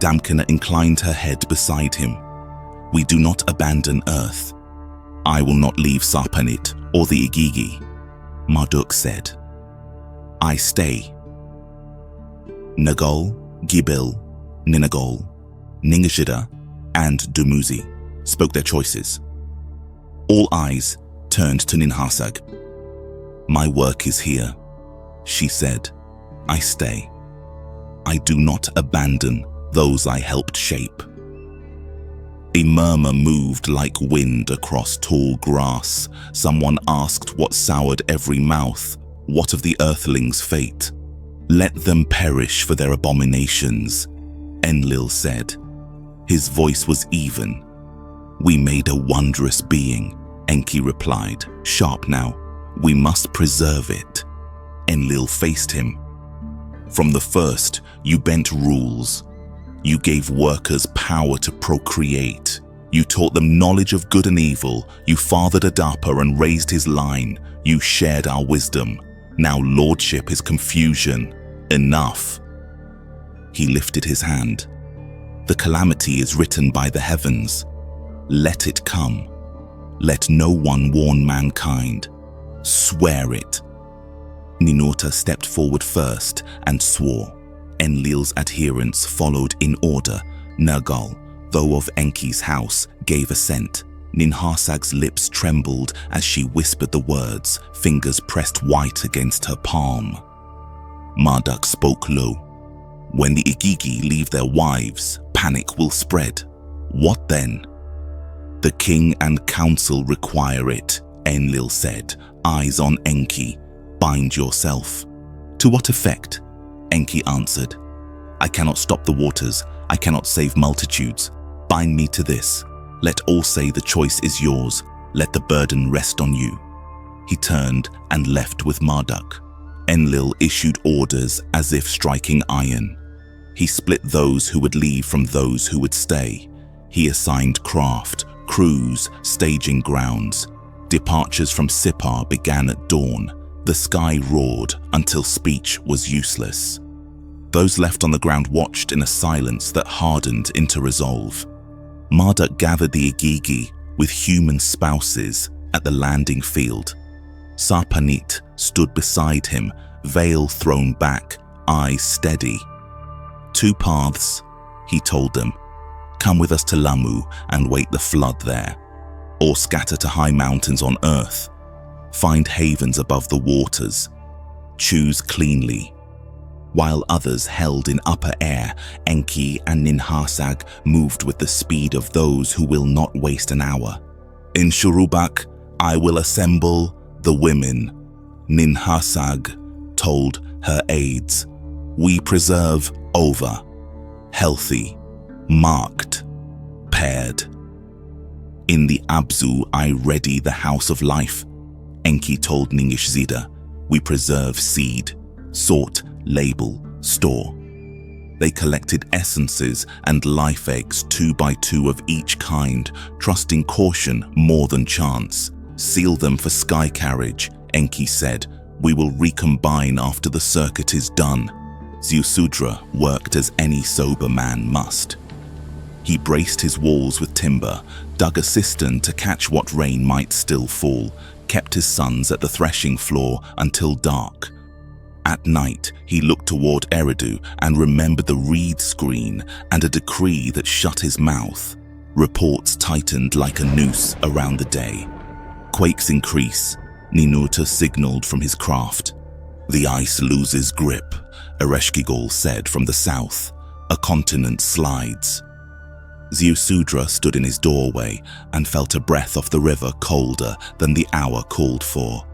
Damkina inclined her head beside him. "We do not abandon Earth. I will not leave Sarpanit or the Igigi," Marduk said. "I stay." Nagol, Gibil, Ninagol, Ningishida, and Dumuzi spoke their choices. All eyes turned to Ninhursag. "My work is here," she said. "I stay. I do not abandon those I helped shape." A murmur moved like wind across tall grass. Someone asked what soured every mouth. What of the earthlings' fate? "Let them perish for their abominations," Enlil said. His voice was even. "We made a wondrous being," Enki replied, sharp now. "We must preserve it." Enlil faced him. "From the first, you bent rules. You gave workers power to procreate. You taught them knowledge of good and evil. You fathered Adapa and raised his line. You shared our wisdom. Now lordship is confusion. Enough." He lifted his hand. "The calamity is written by the heavens. Let it come. Let no one warn mankind. Swear it." Ninurta stepped forward first and swore. Enlil's adherents followed in order. Nergal, though of Enki's house, gave assent. Ninhursag's lips trembled as she whispered the words, fingers pressed white against her palm. Marduk spoke low. "When the Igigi leave their wives, panic will spread. What then?" "The king and council require it," Enlil said, eyes on Enki. "Bind yourself." "To what effect?" Enki answered. "I cannot stop the waters. I cannot save multitudes. Bind me to this. Let all say the choice is yours. Let the burden rest on you." He turned and left with Marduk. Enlil issued orders as if striking iron. He split those who would leave from those who would stay. He assigned craft, crews, staging grounds. Departures from Sippar began at dawn. The sky roared until speech was useless. Those left on the ground watched in a silence that hardened into resolve. Marduk gathered the Igigi with human spouses at the landing field. Sarpanit stood beside him, veil thrown back, eyes steady. "Two paths," he told them. "Come with us to Lamu and wait the flood there, or scatter to high mountains on earth. Find havens above the waters. Choose cleanly." While others held in upper air, Enki and Ninhursag moved with the speed of those who will not waste an hour. "In Shurubak, I will assemble the women," Ninhursag told her aides. "We preserve over, healthy, marked, paired. In the Abzu, I ready the house of life," Enki told Ningishzida. "We preserve seed, sort, label, store." They collected essences and life eggs 2 by 2 of each kind, trusting caution more than chance. "Seal them for sky carriage," Enki said. "We will recombine after the circuit is done." Ziusudra worked as any sober man must. He braced his walls with timber, dug a cistern to catch what rain might still fall, kept his sons at the threshing floor until dark. At night, he looked toward Eridu and remembered the reed screen and a decree that shut his mouth. Reports tightened like a noose around the day. Quakes increase. Ninurta signaled from his craft. "The ice loses grip," Ereshkigal said from the south. "A continent slides." Ziusudra stood in his doorway and felt a breath off the river colder than the hour called for.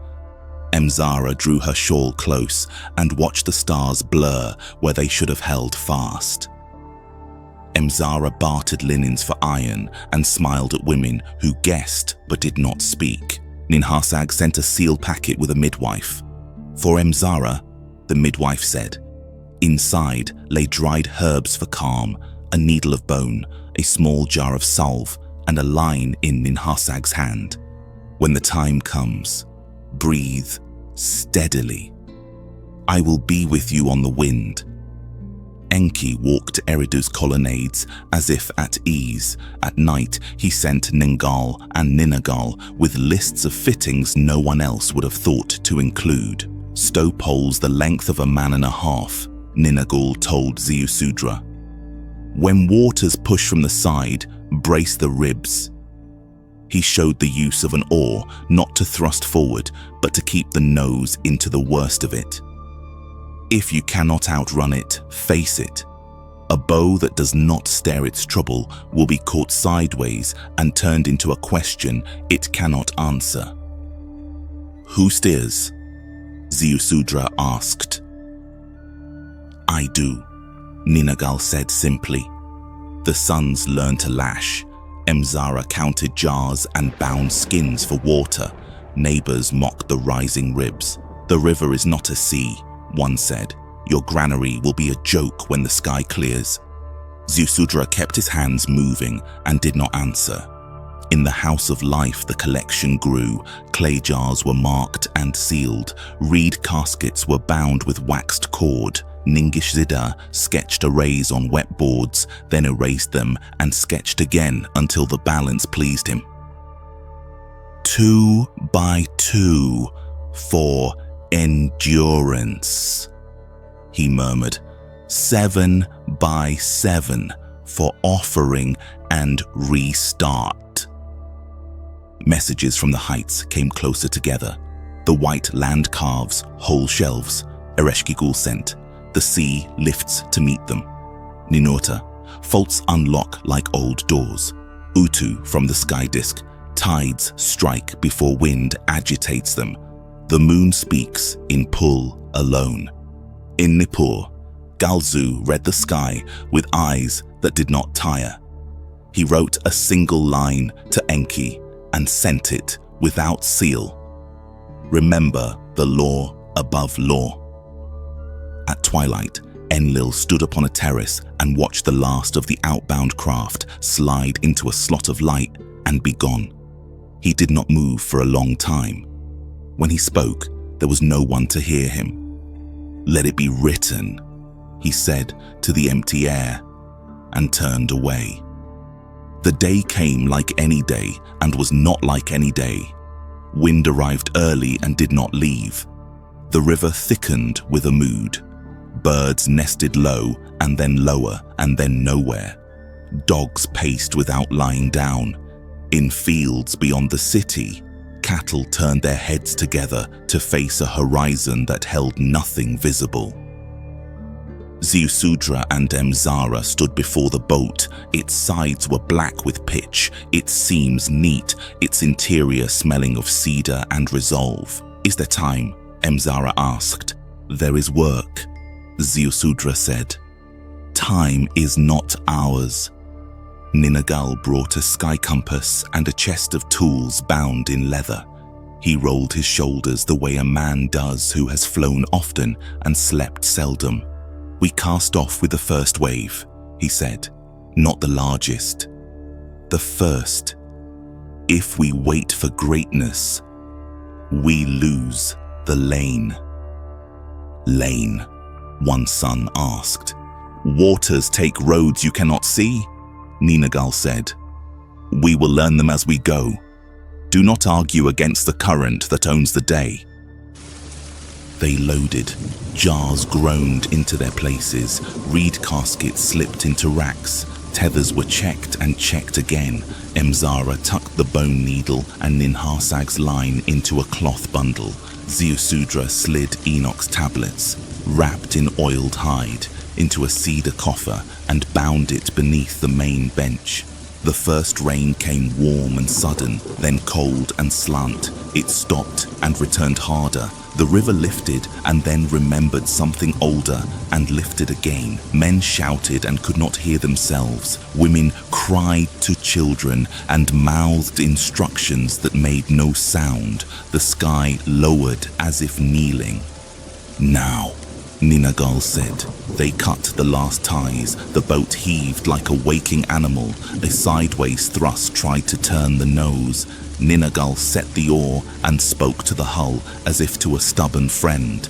Emzara drew her shawl close and watched the stars blur where they should have held fast. Emzara bartered linens for iron and smiled at women who guessed but did not speak. Ninhursag sent a sealed packet with a midwife. "For Emzara," the midwife said. Inside lay dried herbs for calm, a needle of bone, a small jar of salve, and a line in Ninhursag's hand. "When the time comes, breathe steadily. I will be with you on the wind." Enki walked Eridu's colonnades as if at ease. At night, he sent Ningal and Ninagal with lists of fittings no one else would have thought to include. "Stow poles the length of a man and a half," Ninagal told Ziusudra. "When waters push from the side, brace the ribs." He showed the use of an oar, not to thrust forward, but to keep the nose into the worst of it. "If you cannot outrun it, face it. A bow that does not stare its trouble will be caught sideways and turned into a question it cannot answer." "Who steers?" Ziusudra asked. "I do," Ninagal said simply. The sons learned to lash. Emzara counted jars and bound skins for water. Neighbors mocked the rising ribs. "The river is not a sea," one said. "Your granary will be a joke when the sky clears." Ziusudra kept his hands moving and did not answer. In the house of life the collection grew. Clay jars were marked and sealed. Reed caskets were bound with waxed cord. Ningishzida sketched arrays on wet boards, then erased them and sketched again until the balance pleased him. 2 by 2 for endurance, he murmured. 7 by 7 for offering and restart. Messages from the heights came closer together. The white land calves, whole shelves, Ereshkigal sent. The sea lifts to meet them. Ninurta, faults unlock like old doors. Utu from the sky disk, tides strike before wind agitates them. The moon speaks in Pul alone. In Nippur, Galzu read the sky with eyes that did not tire. He wrote a single line to Enki and sent it without seal. Remember the law above law. At twilight, Enlil stood upon a terrace and watched the last of the outbound craft slide into a slot of light and be gone. He did not move for a long time. When he spoke, there was no one to hear him. "Let it be written," he said to the empty air, and turned away. The day came like any day and was not like any day. Wind arrived early and did not leave. The river thickened with a mood. Birds nested low and then lower and then nowhere. Dogs paced without lying down. In fields beyond the city, cattle turned their heads together to face a horizon that held nothing visible. Ziusudra and Emzara stood before the boat. Its sides were black with pitch, its seams neat, its interior smelling of cedar and resolve. "Is there time?" Emzara asked. "There is work," Ziusudra said. "Time is not ours." Ninagal brought a sky compass and a chest of tools bound in leather. He rolled his shoulders the way a man does who has flown often and slept seldom. "We cast off with the first wave," he said. "Not the largest. The first. If we wait for greatness, we lose the lane." "Lane?" one son asked. "Waters take roads you cannot see," Ninagal said. "We will learn them as we go. Do not argue against the current that owns the day." They loaded. Jars groaned into their places. Reed caskets slipped into racks. Tethers were checked and checked again. Emzara tucked the bone needle and Ninharsag's line into a cloth bundle. Ziusudra slid Enoch's tablets, wrapped in oiled hide, into a cedar coffer and bound it beneath the main bench. The first rain came warm and sudden, then cold and slant. It stopped and returned harder. The river lifted and then remembered something older and lifted again. Men shouted and could not hear themselves. Women cried to children and mouthed instructions that made no sound. The sky lowered as if kneeling. "Now," Ninagal said. They cut the last ties. The boat heaved like a waking animal. A sideways thrust tried to turn the nose. Ninagal set the oar and spoke to the hull as if to a stubborn friend.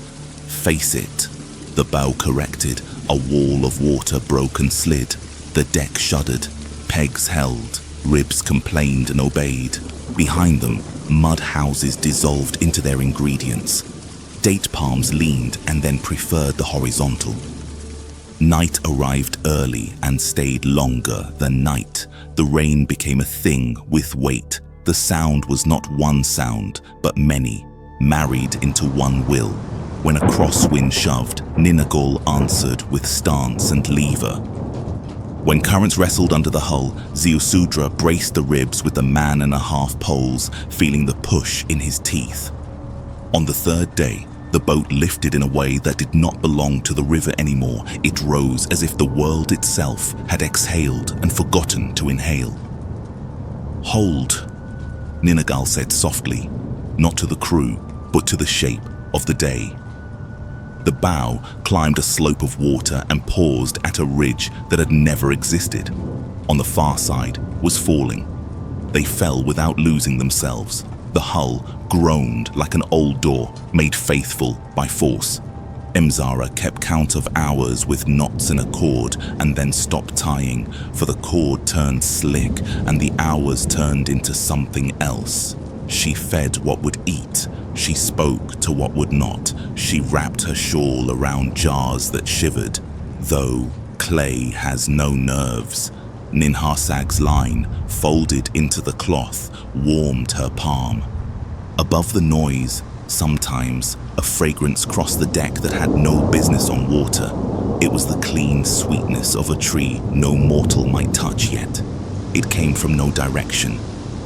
"Face it," the bow corrected. A wall of water broke and slid. The deck shuddered. Pegs held. Ribs complained and obeyed. Behind them, mud houses dissolved into their ingredients. Date palms leaned and then preferred the horizontal. Night arrived early and stayed longer than night. The rain became a thing with weight. The sound was not one sound, but many, married into one will. When a crosswind shoved, Ninagal answered with stance and lever. When currents wrestled under the hull, Ziusudra braced the ribs with the 1.5 poles, feeling the push in his teeth. On the third day, the boat lifted in a way that did not belong to the river anymore. It rose as if the world itself had exhaled and forgotten to inhale. "Hold," Ninagal said softly, not to the crew, but to the shape of the day. The bow climbed a slope of water and paused at a ridge that had never existed. On the far side was falling. They fell without losing themselves. The hull groaned like an old door made faithful by force. Emzara kept count of hours with knots in a cord and then stopped tying, for the cord turned slick and the hours turned into something else. She fed what would eat. She spoke to what would not. She wrapped her shawl around jars that shivered. Though clay has no nerves, Ninharsag's line, folded into the cloth, warmed her palm. Above the noise, sometimes, a fragrance crossed the deck that had no business on water. It was the clean sweetness of a tree no mortal might touch yet. It came from no direction.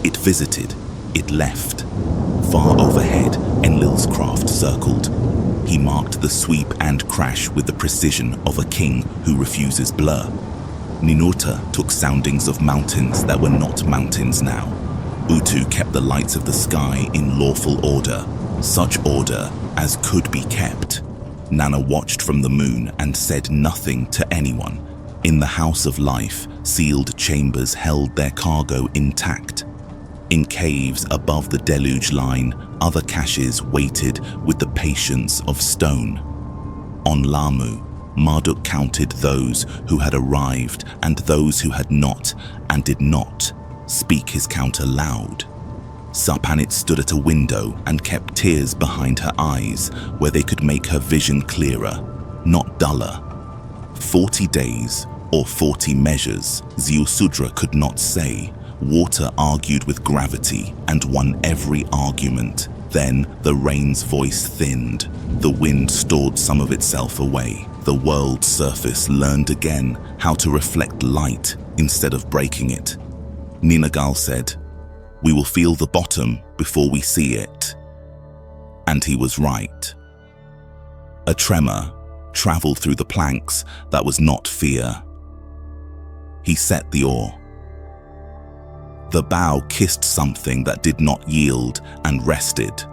It visited. It left. Far overhead, Enlil's craft circled. He marked the sweep and crash with the precision of a king who refuses blur. Ninurta took soundings of mountains that were not mountains now. Utu kept the lights of the sky in lawful order, such order as could be kept. Nana watched from the moon and said nothing to anyone. In the House of Life, sealed chambers held their cargo intact. In caves above the deluge line, other caches waited with the patience of stone. On Lamu, Marduk counted those who had arrived and those who had not, and did not speak his count aloud. Sapanit stood at a window and kept tears behind her eyes, where they could make her vision clearer, not duller. 40 days or 40 measures, Ziusudra could not say. Water argued with gravity and won every argument. Then the rain's voice thinned. The wind stored some of itself away. The world's surface learned again how to reflect light instead of breaking it. Ninagal said, "We will feel the bottom before we see it." And he was right. A tremor traveled through the planks that was not fear. He set the oar. The bow kissed something that did not yield and rested.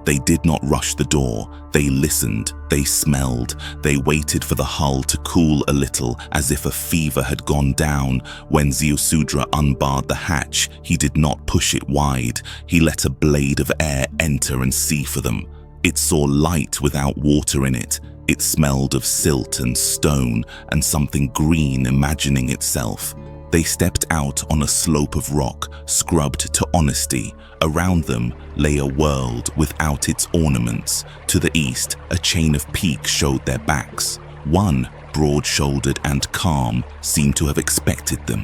They did not rush the door. They listened, they smelled, they waited for the hull to cool a little, as if a fever had gone down. When Ziusudra unbarred the hatch, he did not push it wide. He let a blade of air enter and see for them. It saw light without water in it. It smelled of silt and stone and something green imagining itself. They stepped out on a slope of rock, scrubbed to honesty. Around them lay a world without its ornaments. To the east, a chain of peaks showed their backs. One, broad-shouldered and calm, seemed to have expected them.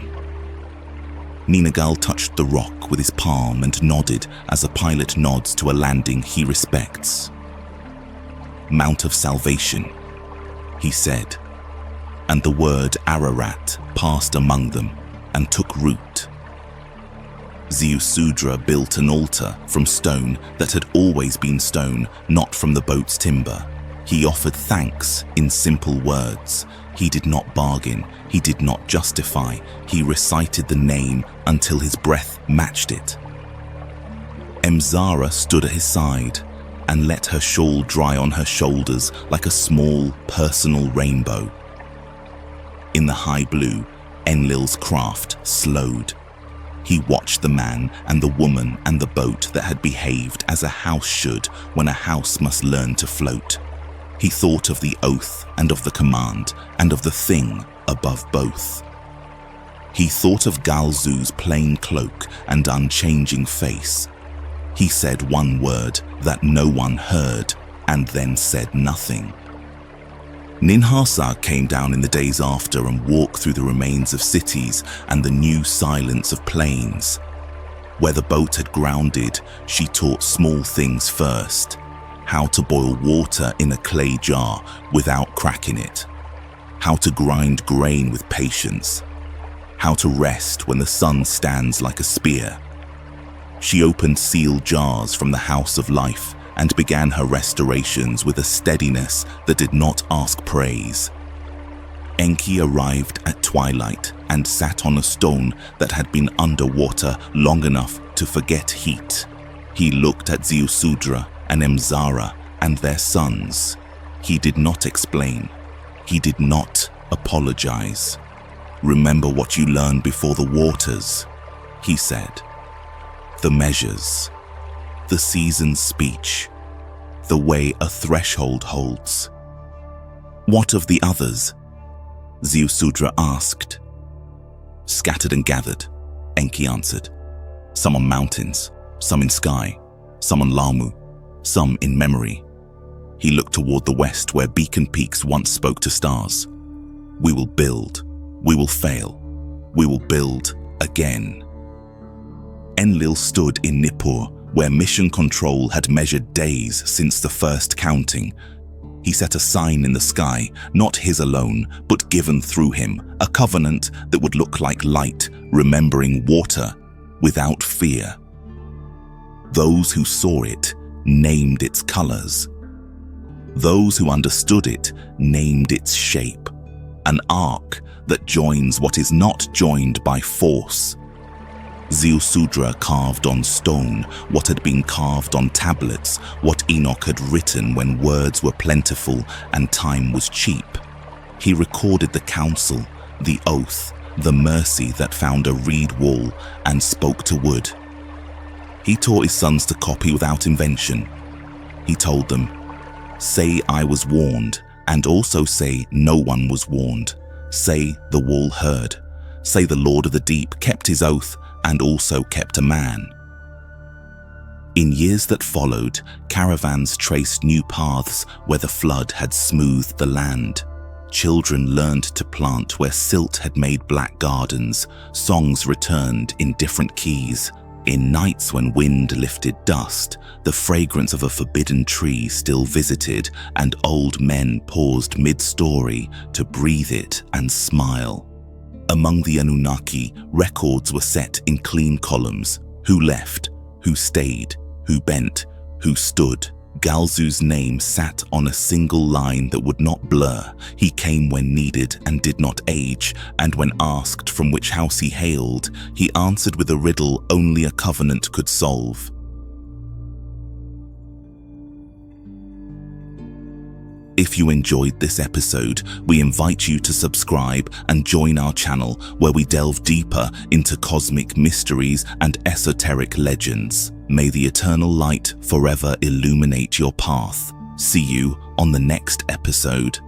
Ninagal touched the rock with his palm and nodded as a pilot nods to a landing he respects. "Mount of Salvation," he said, and the word Ararat passed among them and took root. Ziusudra built an altar from stone that had always been stone, not from the boat's timber. He offered thanks in simple words. He did not bargain, he did not justify. He recited the name until his breath matched it. Emzara stood at his side and let her shawl dry on her shoulders like a small, personal rainbow. In the high blue, Enlil's craft slowed. He watched the man and the woman and the boat that had behaved as a house should when a house must learn to float. He thought of the oath and of the command and of the thing above both. He thought of Galzu's plain cloak and unchanging face. He said one word that no one heard and then said nothing. Ninhasa came down in the days after and walked through the remains of cities and the new silence of plains. Where the boat had grounded, she taught small things first. How to boil water in a clay jar without cracking it. How to grind grain with patience. How to rest when the sun stands like a spear. She opened sealed jars from the House of Life and began her restorations with a steadiness that did not ask praise. Enki arrived at twilight and sat on a stone that had been underwater long enough to forget heat. He looked at Ziusudra and Emzara and their sons. He did not explain. He did not apologize. "Remember what you learned before the waters," he said. The measures, the season's speech, the way a threshold holds. "What of the others?" Ziusudra asked. "Scattered and gathered," Enki answered. "Some on mountains, some in sky, some on Lamu, some in memory." He looked toward the west where beacon peaks once spoke to stars. "We will build, we will fail, we will build again." Enlil stood in Nippur, where mission control had measured days since the first counting. He set a sign in the sky, not his alone, but given through him, a covenant that would look like light, remembering water without fear. Those who saw it named its colors. Those who understood it named its shape, an arc that joins what is not joined by force. Ziusudra carved on stone what had been carved on tablets, what Enoch had written when words were plentiful and time was cheap. He recorded the counsel, the oath, the mercy that found a reed wall and spoke to wood. He taught his sons to copy without invention. He told them, "Say I was warned, and also say no one was warned. Say the wall heard. Say the Lord of the deep kept his oath and also kept a man." In years that followed, caravans traced new paths where the flood had smoothed the land. Children learned to plant where silt had made black gardens. Songs returned in different keys. In nights when wind lifted dust, the fragrance of a forbidden tree still visited, and old men paused mid-story to breathe it and smile. Among the Annunaki, records were set in clean columns. Who left, who stayed, who bent, who stood. Galzu's name sat on a single line that would not blur. He came when needed and did not age, and when asked from which house he hailed, he answered with a riddle only a covenant could solve. If you enjoyed this episode, we invite you to subscribe and join our channel where we delve deeper into cosmic mysteries and esoteric legends. May the eternal light forever illuminate your path. See you on the next episode.